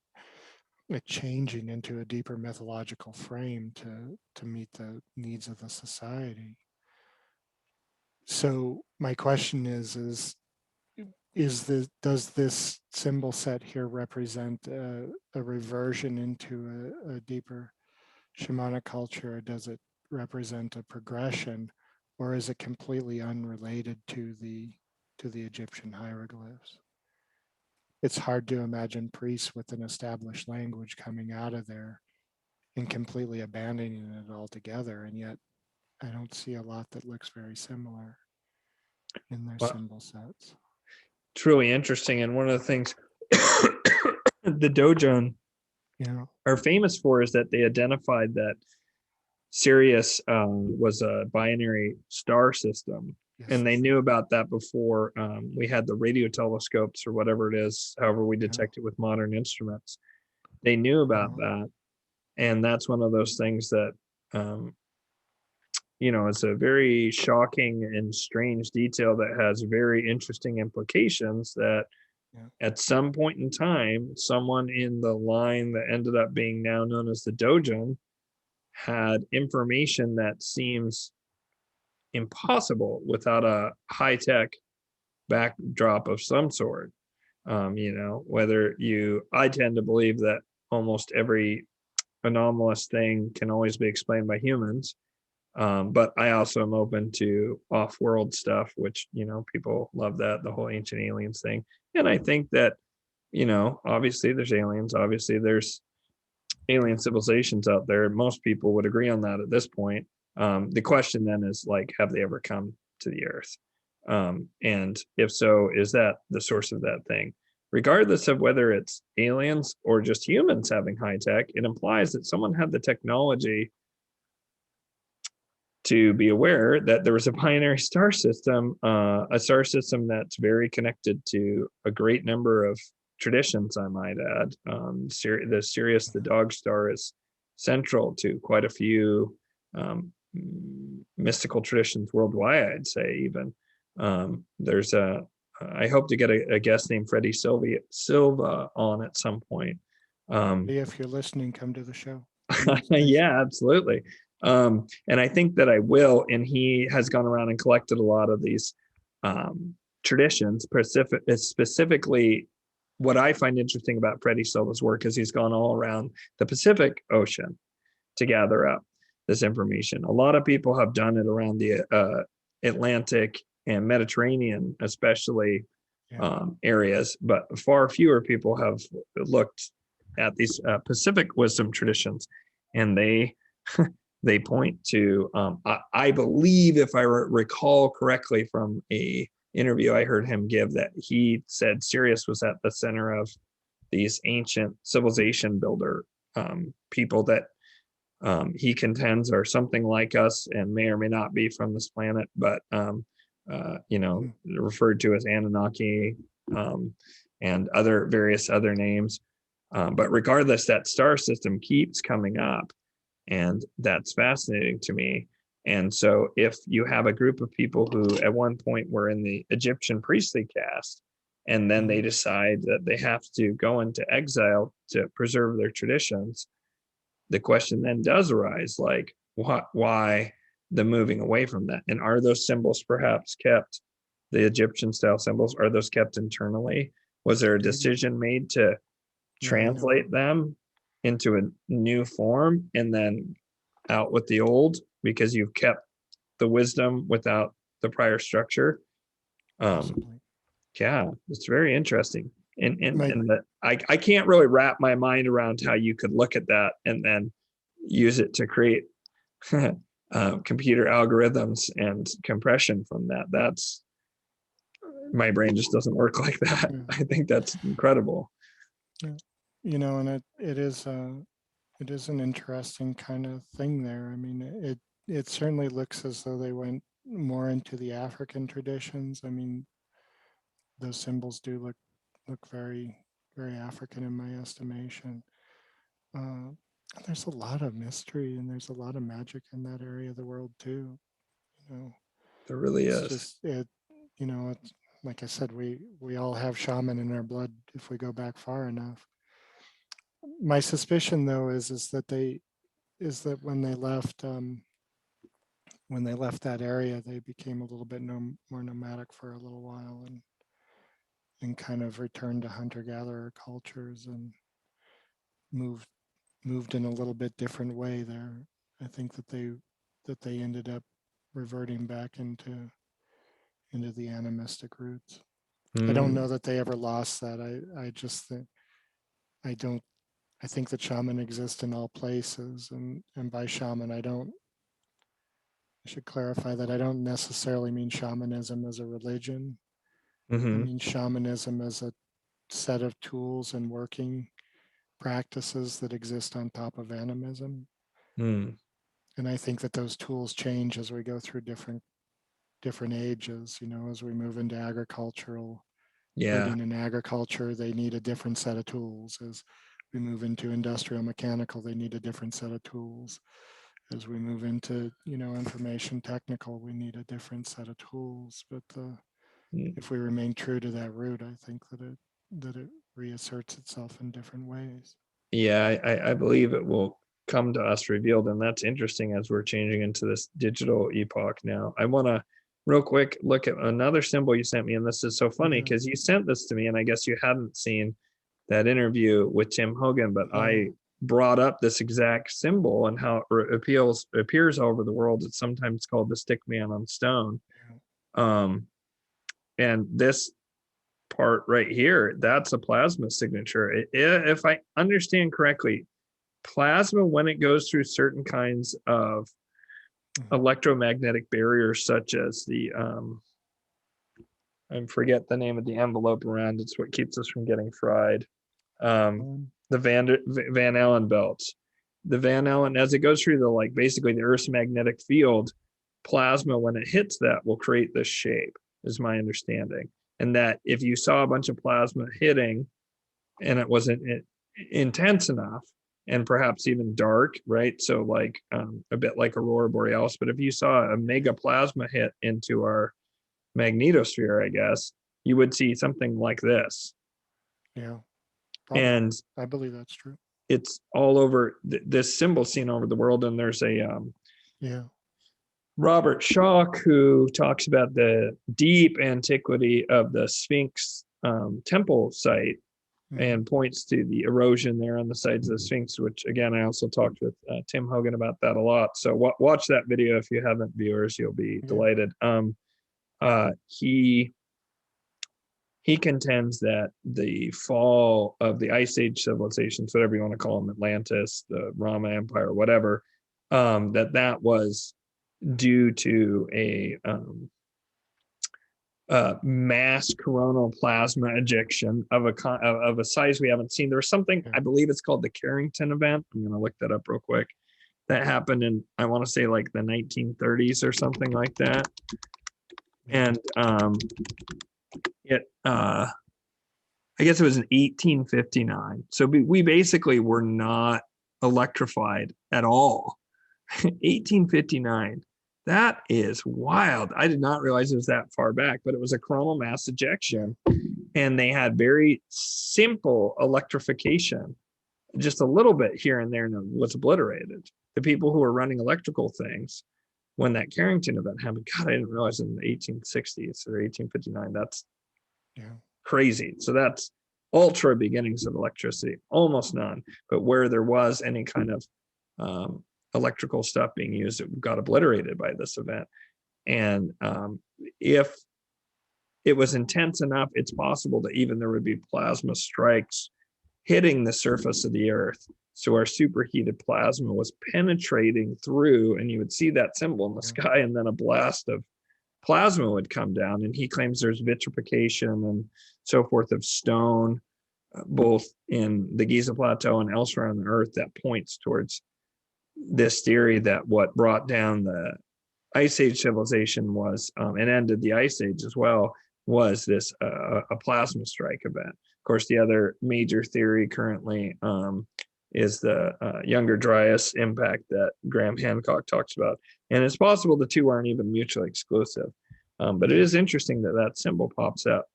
changing into a deeper mythological frame to meet the needs of the society. So my question is does this symbol set here represent a reversion into a deeper shamanic culture, or does it represent a progression, or is it completely unrelated to the Egyptian hieroglyphs? It's hard to imagine priests with an established language coming out of there and completely abandoning it altogether, and yet I don't see a lot that looks very similar in their symbol sets. It's really interesting. And one of the things the Dogon are famous for is that they identified that Sirius was a binary star system. Yes. And they knew about that before we had the radio telescopes or whatever it is, however we detect it with modern instruments. They knew about that. And that's one of those things that, you know, it's a very shocking and strange detail that has very interesting implications that at some point in time, someone in the line that ended up being now known as the Dogon had information that seems impossible without a high-tech backdrop of some sort. You know, I tend to believe that almost every anomalous thing can always be explained by humans. But I also am open to off-world stuff, which, you know, people love that, the whole ancient aliens thing. And I think that, you know, obviously there's aliens, obviously there's alien civilizations out there. Most people would agree on that at this point. The question then is like, have they ever come to the earth? And if so, is that the source of that thing? Regardless of whether it's aliens or just humans having high tech, it implies that someone had the technology to be aware that there was a binary star system, a star system that's very connected to a great number of traditions, I might add. The Sirius, the dog star, is central to quite a few mystical traditions worldwide, I'd say. Even there's I hope to get a guest named Freddie Silva on at some point. If you're listening, come to the show. Yeah, absolutely. And I think that I will. And he has gone around and collected a lot of these traditions. Specifically, what I find interesting about Freddie Silva's work is he's gone all around the Pacific Ocean to gather up this information. A lot of people have done it around the Atlantic and Mediterranean, especially areas, but far fewer people have looked at these Pacific wisdom traditions, and they point to, I believe, if I recall correctly from a interview I heard him give, that he said Sirius was at the center of these ancient civilization builder people that he contends are something like us and may or may not be from this planet, but referred to as Anunnaki and various other names. But regardless, that star system keeps coming up, and that's fascinating to me. And so if you have a group of people who at one point were in the Egyptian priestly caste, and then they decide that they have to go into exile to preserve their traditions, the question then does arise, like, why the moving away from that? And are those symbols perhaps kept, the Egyptian style symbols, are those kept internally? Was there a decision made to translate them into a new form and then out with the old because you've kept the wisdom without the prior structure? Yeah, it's very interesting. And I can't really wrap my mind around how you could look at that and then use it to create computer algorithms and compression from that. That's, my brain just doesn't work like that. I think that's incredible. And it is an interesting kind of thing there. I mean, it certainly looks as though they went more into the African traditions. I mean, those symbols do look very, very African in my estimation. There's a lot of mystery and there's a lot of magic in that area of the world too. There really is. It's like I said, we all have shaman in our blood if we go back far enough. My suspicion, though, is that when they left that area, they became a little bit more nomadic for a little while and kind of returned to hunter-gatherer cultures and moved in a little bit different way there. I think that they ended up reverting back into the animistic roots. I don't know that they ever lost that. I just think I think that shaman exists in all places, and by shaman I should clarify that I don't necessarily mean shamanism as a religion. I mean shamanism as a set of tools and working practices that exist on top of animism. And I think that those tools change as we go through different ages. As we move into agricultural, living in agriculture, they need a different set of tools. As we move into industrial mechanical, they need a different set of tools. As we move into, information technical, we need a different set of tools. But if we remain true to that root, I think that it reasserts itself in different ways. Yeah, I believe it will come to us revealed, and that's interesting as we're changing into this digital epoch now. I want to real quick look at another symbol you sent me, and this is so funny because you sent this to me, and I guess you hadn't seen that interview with Tim Hogan, but I brought up this exact symbol and how it appears all over the world. It's sometimes called the stick man on stone. And this part right here, that's a plasma signature. If I understand correctly, plasma, when it goes through certain kinds of electromagnetic barriers such as the I forget the name of the envelope around it's what keeps us from getting fried. The Van Allen belts. The Van Allen, as it goes through the basically the Earth's magnetic field, plasma, when it hits that, will create this shape, is my understanding. And that if you saw a bunch of plasma hitting and it wasn't intense enough and perhaps even dark, right? So a bit like Aurora Borealis, but if you saw a mega plasma hit into our magnetosphere, I guess, you would see something like this. Yeah. Probably. And I believe that's true. It's all over this symbol seen over the world. And there's a Robert Schock, who talks about the deep antiquity of the Sphinx temple site and points to the erosion there on the sides of the Sphinx, which again, I also talked with Tim Hogan about that a lot. So watch that video if you haven't, viewers, you'll be delighted. He contends that the fall of the Ice Age civilizations, whatever you want to call them, Atlantis, the Rama Empire, whatever, that was due to a mass coronal plasma ejection of a size we haven't seen. There was something, I believe it's called the Carrington event. I'm going to look that up real quick. That happened in, I want to say the 1930s or something like that. And I guess it was in 1859. So we basically were not electrified at all. 1859. That is wild. I did not realize it was that far back, but it was a coronal mass ejection. And they had very simple electrification, just a little bit here and there, and it was obliterated. The people who were running electrical things when that Carrington event happened, God, I didn't realize in the 1860s or 1859. That's crazy. So that's ultra beginnings of electricity, almost none. But where there was any kind of electrical stuff being used, it got obliterated by this event. And if it was intense enough, it's possible that even there would be plasma strikes hitting the surface of the Earth. So our superheated plasma was penetrating through, and you would see that symbol in the sky, and then a blast of plasma would come down. And he claims there's vitrification and so forth of stone, both in the Giza Plateau and elsewhere on the Earth, that points towards this theory that what brought down the Ice Age civilization was, and ended the Ice Age as well, was this a plasma strike event. Of course, the other major theory currently is the Younger Dryas impact that Graham Hancock talks about. And it's possible the two aren't even mutually exclusive. But it is interesting that that symbol pops up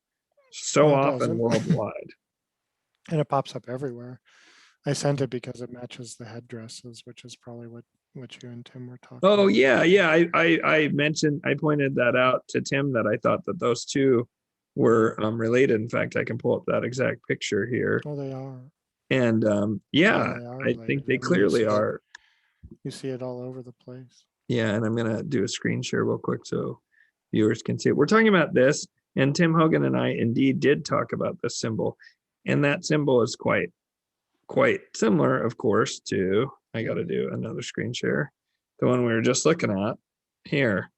so often worldwide. And it pops up everywhere. I sent it because it matches the headdresses, which is probably what you and Tim were talking about. Oh, yeah. I pointed that out to Tim, that I thought that those two were related. In fact, I can pull up that exact picture here. Oh, they are. And I think they clearly are. You see it all over the place. Yeah, and I'm going to do a screen share real quick so viewers can see it. We're talking about this, and Tim Hogan and I indeed did talk about this symbol. And that symbol is quite similar, of course, to, I got to do another screen share, the one we were just looking at here.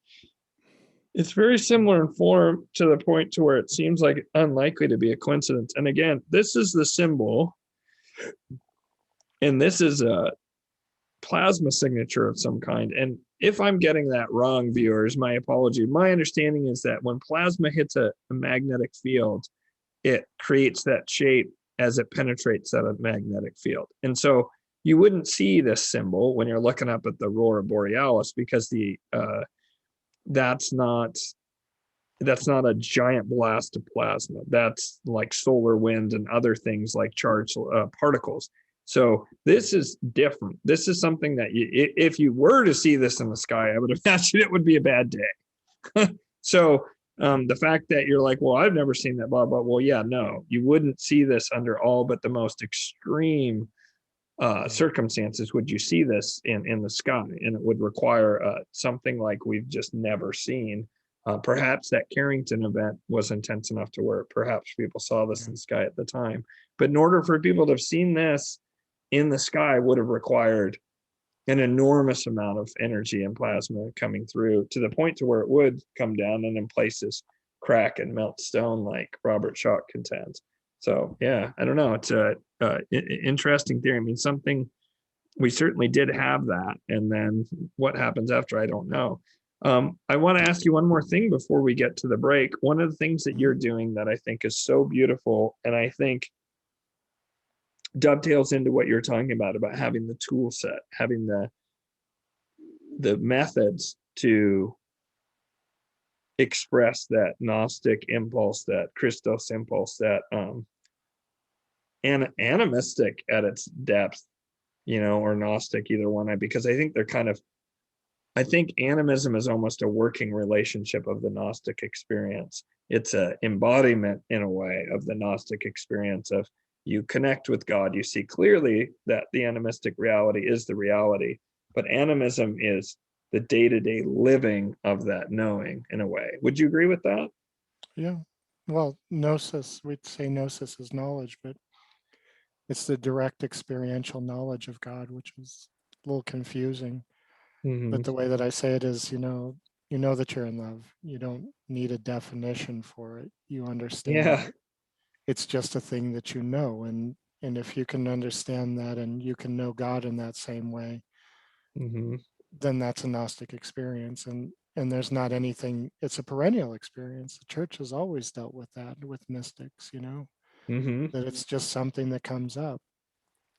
It's very similar in form to the point to where it seems like unlikely to be a coincidence. And again, this is the symbol, and this is a plasma signature of some kind. And if I'm getting that wrong, viewers, my apology. My understanding is that when plasma hits a magnetic field, it creates that shape as it penetrates that magnetic field. And so you wouldn't see this symbol when you're looking up at the Aurora Borealis, because that's not a giant blast of plasma. That's like solar wind and other things like charged particles. So this is different. This is something that if you were to see this in the sky, I would imagine it would be a bad day. So the fact that you're like, well, I've never seen that, blah, blah. Well, yeah, no, you wouldn't see this under all but the most extreme circumstances would you see this in the sky, and it would require something like we've just never seen. Perhaps that Carrington event was intense enough to where perhaps people saw this in the sky at the time. But in order for people to have seen this in the sky would have required an enormous amount of energy and plasma coming through, to the point to where it would come down and in places crack and melt stone, like Robert Schoch contends. So yeah, I don't know. It's a interesting theory. I mean, something we certainly did have that, and then what happens after, I don't know. I want to ask you one more thing before we get to the break. One of the things that you're doing that I think is so beautiful, and I think dovetails into what you're talking about having the tool set, having the methods to express that Gnostic impulse, that Christos impulse, that animistic at its depth, or Gnostic, either one. Because I think they're kind of, I think animism is almost a working relationship of the Gnostic experience. It's an embodiment, in a way, of the Gnostic experience of, you connect with God, you see clearly that the animistic reality is the reality, but animism is the day-to-day living of that knowing, in a way. Would you agree with that? Yeah. Well, gnosis, we'd say gnosis is knowledge, but it's the direct experiential knowledge of God, which is a little confusing. Mm-hmm. But the way that I say it is, you know that you're in love. You don't need a definition for it. You understand Yeah. it. It's just a thing that you know. And if you can understand that and you can know God in that same way, Mm-hmm. then that's a Gnostic experience. And there's not anything, it's a perennial experience. The church has always dealt with that with mystics, Mm-hmm. that it's just something that comes up.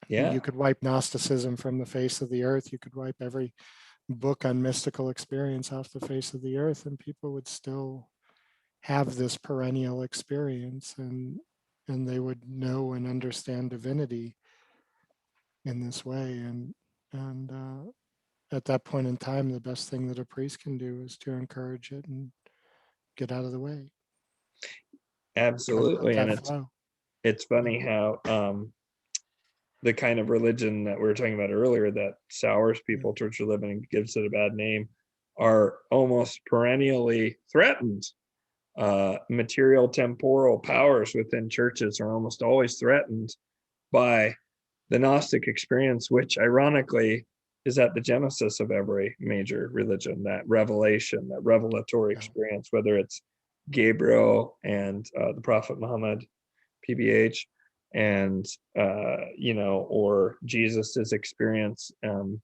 Yeah. You could wipe Gnosticism from the face of the earth. You could wipe every book on mystical experience off the face of the earth, and people would still have this perennial experience, and they would know and understand divinity in this way. And at that point in time, the best thing that a priest can do is to encourage it and get out of the way. Absolutely. And it's funny how the kind of religion that we were talking about earlier that sours people towards religion and gives it a bad name are almost perennially threatened. Material temporal powers within churches are almost always threatened by the Gnostic experience, which ironically is at the genesis of every major religion, that revelation, that revelatory experience, whether it's Gabriel and the Prophet Muhammad, PBH, and or Jesus's experience, in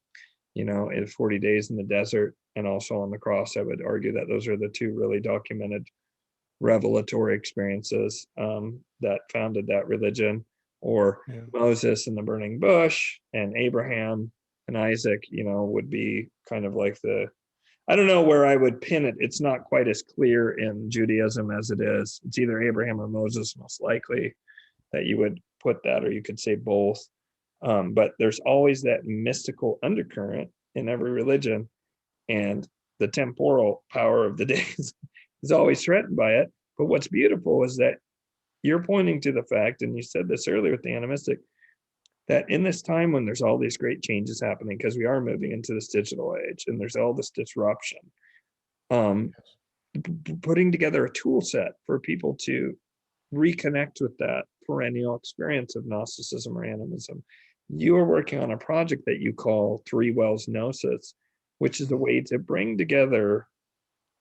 40 days in the desert and also on the cross. I would argue that those are the two really documented revelatory experiences that founded that religion. Or Moses and the burning bush, and Abraham and Isaac, would be kind of like I don't know where I would pin it. It's not quite as clear in Judaism as it is. It's either Abraham or Moses, most likely, that you would put that, or you could say both. But there's always that mystical undercurrent in every religion, and the temporal power of the days is always threatened by it. But what's beautiful is that you're pointing to the fact, and you said this earlier with the animistic, that in this time when there's all these great changes happening, because we are moving into this digital age and there's all this disruption, putting together a tool set for people to reconnect with that perennial experience of Gnosticism or animism. You are working on a project that you call Three Wells Gnosis, which is a way to bring together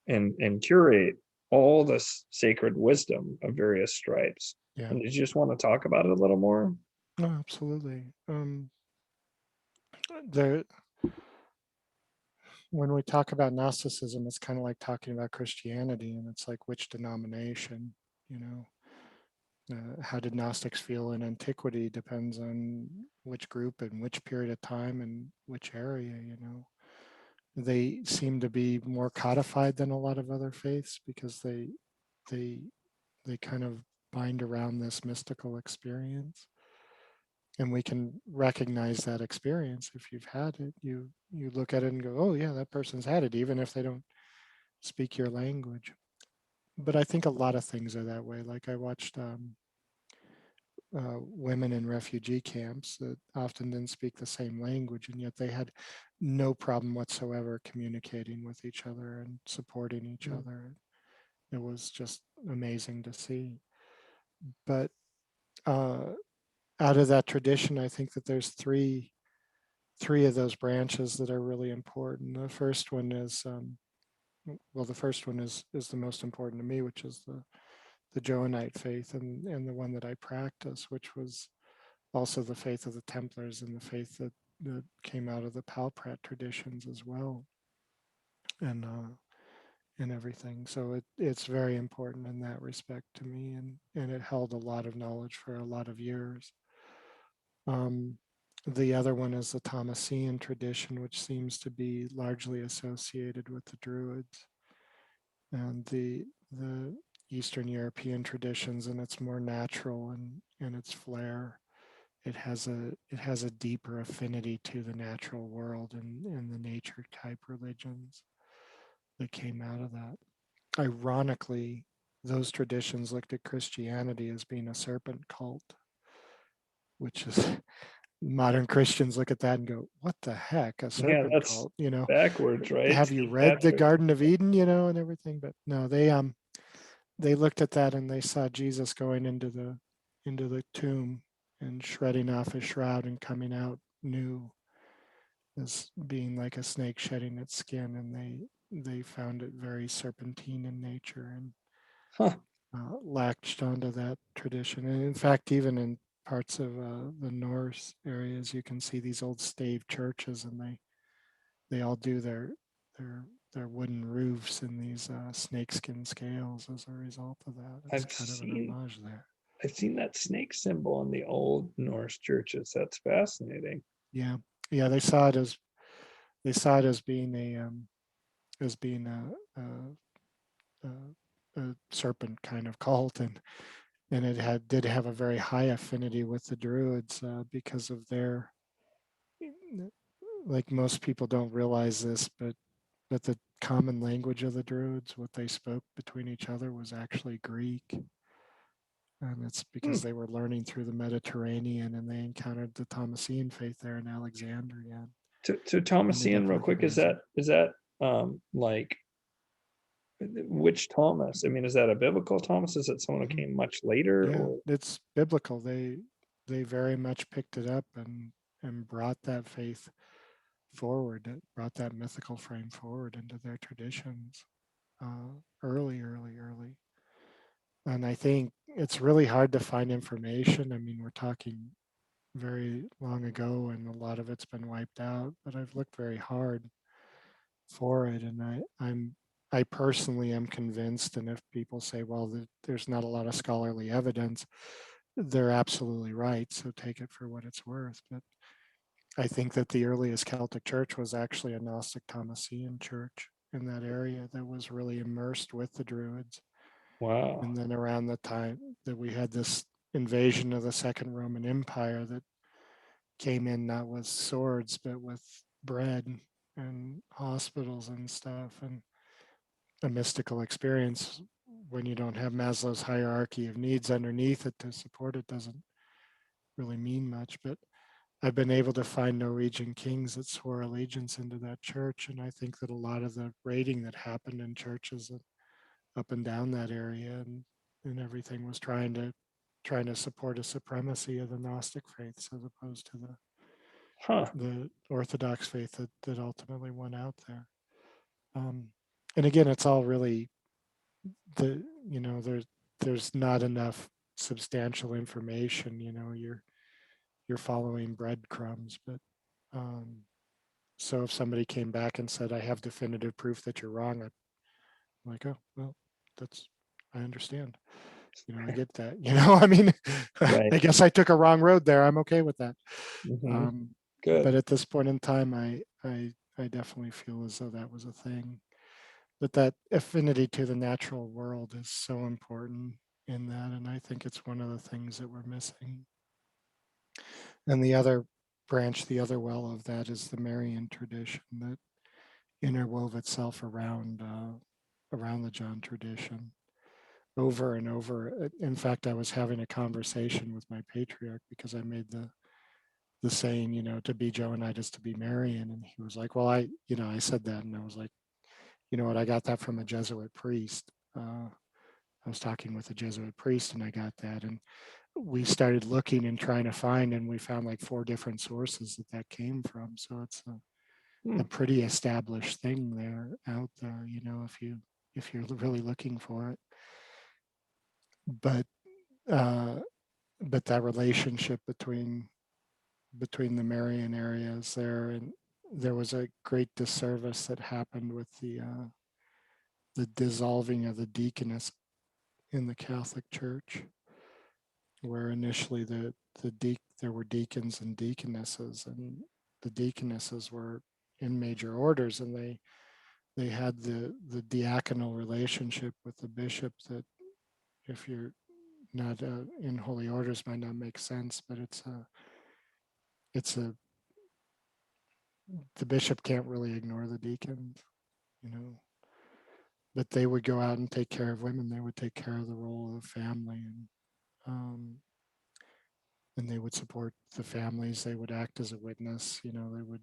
and curate all this sacred wisdom of various stripes. Yeah. And did you just want to talk about it a little more? No, absolutely. When we talk about Gnosticism, it's kind of like talking about Christianity, and it's like, which denomination, how did Gnostics feel in antiquity depends on which group and which period of time and which area. They seem to be more codified than a lot of other faiths because they kind of bind around this mystical experience, and we can recognize that experience. If you've had it, you look at it and go, oh yeah, that person's had it, even if they don't speak your language. But I think a lot of things are that way. Like I watched women in refugee camps that often didn't speak the same language, and yet they had no problem whatsoever communicating with each other and supporting each other. It was just amazing to see. But out of that tradition, I think that there's three three of those branches that are really important. The first one is, the first one is the most important to me, which is the Johannite faith, and the one that I practice, which was also the faith of the Templars and the faith that came out of the Palprat traditions as well, and everything. So it's very important in that respect to me, and it held a lot of knowledge for a lot of years. The other one is the Thomasian tradition, which seems to be largely associated with the Druids, and the Eastern European traditions, and it's more natural in its flair. It has a deeper affinity to the natural world and the nature type religions that came out of that. Ironically, those traditions looked at Christianity as being a serpent cult, which is modern Christians look at that and go, "What the heck, a serpent that's cult?" backwards, right? Have you read the Garden of Eden, and everything? But no, they looked at that and they saw Jesus going into the tomb and shredding off his shroud and coming out new as being like a snake shedding its skin, and they found it very serpentine in nature and latched onto that tradition. And in fact, even in parts of the Norse areas, you can see these old stave churches, and they all do their wooden roofs in these snakeskin scales as a result of that. It's kind of an homage there. I've seen that snake symbol in the old Norse churches. That's fascinating. Yeah, they saw it as being a serpent kind of cult, and it did have a very high affinity with the Druids because of their, like, most people don't realize this, but the common language of the Druids, what they spoke between each other, was actually Greek. And it's because they were learning through the Mediterranean, and they encountered the Thomasian faith there in Alexandria. To Thomasian, real quick, is that like, which Thomas? I mean, is that a biblical Thomas? Is it someone who came much later? Yeah, it's biblical. They very much picked it up and brought that faith forward, brought that mythical frame forward into their traditions early. And I think it's really hard to find information. I mean, we're talking very long ago, and a lot of it's been wiped out, but I've looked very hard for it, and I personally am convinced, and if people say, well, there's not a lot of scholarly evidence, they're absolutely right, so take it for what it's worth. But I think that the earliest Celtic church was actually a Gnostic Thomasian church in that area that was really immersed with the Druids. Wow. And then around the time that we had this invasion of the Second Roman Empire that came in not with swords, but with bread and hospitals and stuff, and a mystical experience, when you don't have Maslow's hierarchy of needs underneath it to support it, doesn't really mean much. But I've been able to find Norwegian kings that swore allegiance into that church, and I think that a lot of the raiding that happened in churches up and down that area and everything was trying to support a supremacy of the Gnostic faiths as opposed to the Orthodox faith that ultimately won out there. And again, it's all really there's not enough substantial information. You're following breadcrumbs, but so if somebody came back and said, I have definitive proof that you're wrong, I'm like, oh, well, I understand. I get that. I mean, right. I guess I took a wrong road there. I'm okay with that. Good. But at this point in time, I definitely feel as though that was a thing. But that affinity to the natural world is so important in that, and I think it's one of the things that we're missing. And the other branch, the other well of that, is the Marian tradition that interwove itself around the John tradition over and over. In fact, I was having a conversation with my patriarch because I made the saying, to be Johannite is to be Marian, and he was like, well, I said that, and I was like, you know what, I got that from a Jesuit priest. I was talking with a Jesuit priest, and I got that, and we started looking and trying to find, and we found like 4 different sources that came from. So it's a pretty established thing there out there, if you're really looking for it. But that relationship between the Marian areas there, and there was a great disservice that happened with the dissolving of the deaconess in the Catholic Church, where initially there were deacons and deaconesses, and the deaconesses were in major orders, and they had the diaconal relationship with the bishop that, if you're not in holy orders, might not make sense, but the bishop can't really ignore the deacons, but they would go out and take care of women. They would take care of the role of the family, and they would support the families. They would act as a witness, they would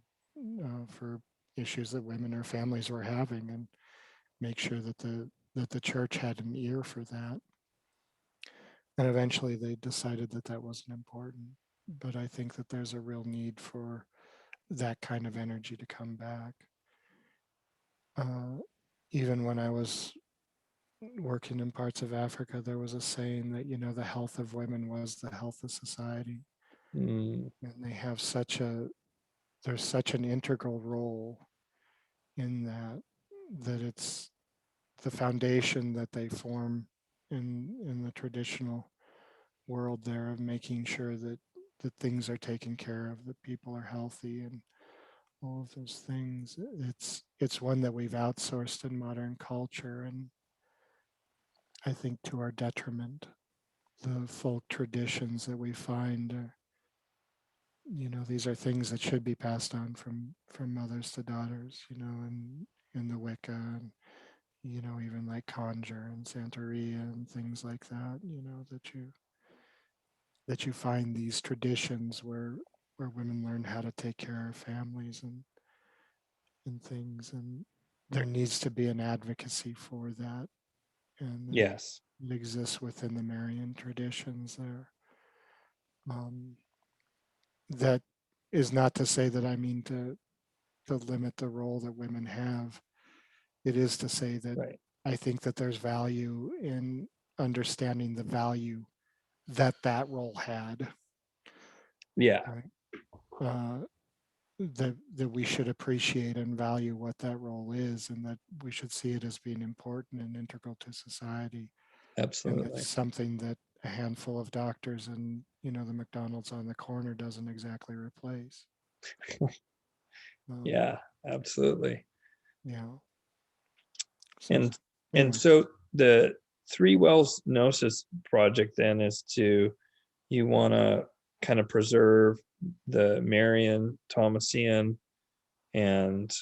for issues that women or families were having, and make sure that the church had an ear for that. And eventually they decided that wasn't important. But I think that there's a real need for that kind of energy to come back. Even when I was working in parts of Africa, there was a saying that, the health of women was the health of society. And they have there's such an integral role in that it's the foundation that they form in the traditional world there, of making sure that things are taken care of, that people are healthy, and all of those things. It's one that we've outsourced in modern culture, and I think to our detriment. The folk traditions that we find, these are things that should be passed on from mothers to daughters, and in the Wicca, and even like conjure and Santeria and things like that, that you find these traditions where women learn how to take care of families and things, and there needs to be an advocacy for that, and Yes, it exists within the Marian traditions there. That is not to say that I mean to limit the role that women have. It is to say that right. I think that there's value in understanding the value that role had. Yeah. Right? That we should appreciate and value what that role is, and that we should see it as being important and integral to society. Absolutely. And it's something that a handful of doctors and the McDonald's on the corner doesn't exactly replace. Yeah, absolutely. Yeah. So, And anyway. so the Three Wells Gnosis project then is you want to kind of preserve the Marian, Thomasian, and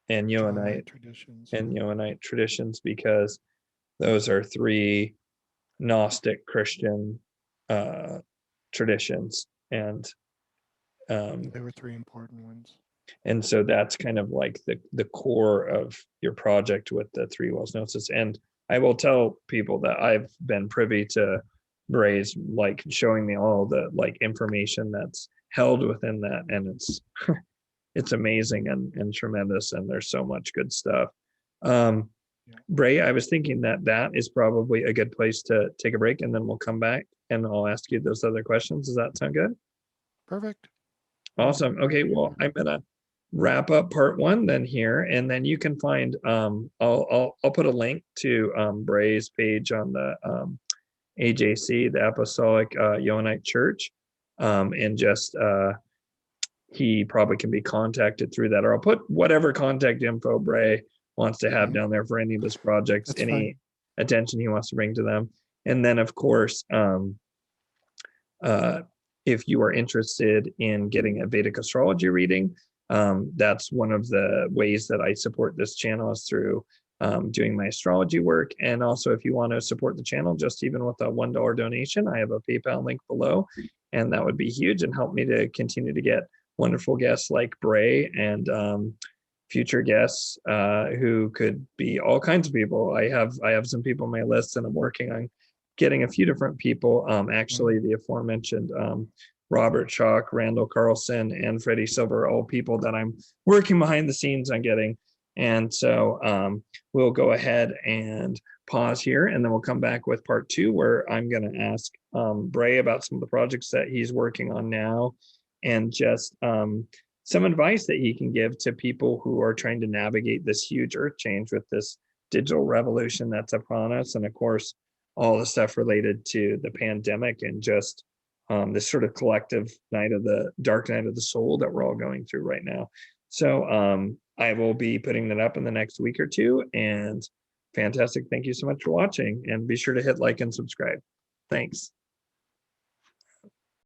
Johannite traditions. and Johannite traditions, because those are 3 Gnostic Christian traditions, and They were 3 important ones. And so that's kind of like the core of your project with the Three Wells Gnosis. And I will tell people that I've been privy to Bray's like showing me all the like information that's held within that, and it's amazing and tremendous, and there's so much good stuff. Bray, I was thinking that is probably a good place to take a break, and then we'll come back and I'll ask you those other questions. Does that sound good? Perfect. Awesome. Okay, well, I'm gonna wrap up part 1 then here, and then you can find I'll put a link to Bray's page on the AJC, the Apostolic Johannite Church, and just he probably can be contacted through that, or I'll put whatever contact info Bray wants to have down there for any of his projects. That's any fine. Attention he wants to bring to them. And then of course if you are interested in getting a Vedic astrology reading, that's one of the ways that I support this channel, is through doing my astrology work. And also, if you want to support the channel, just even with a $1 donation, I have a PayPal link below, and that would be huge and help me to continue to get wonderful guests like Bray and future guests who could be all kinds of people. I have some people on my list, and I'm working on getting a few different people, actually the aforementioned Robert Chalk, Randall Carlson, and Freddie Silver, all people that I'm working behind the scenes on getting. And so we'll go ahead and pause here, and then we'll come back with part 2, where I'm going to ask Bray about some of the projects that he's working on now, and just some advice that he can give to people who are trying to navigate this huge earth change with this digital revolution that's upon us. And of course, all the stuff related to the pandemic and just this sort of collective dark night of the soul that we're all going through right now. So I will be putting that up in the next week or two. And fantastic. Thank you so much for watching, and be sure to hit like and subscribe. Thanks.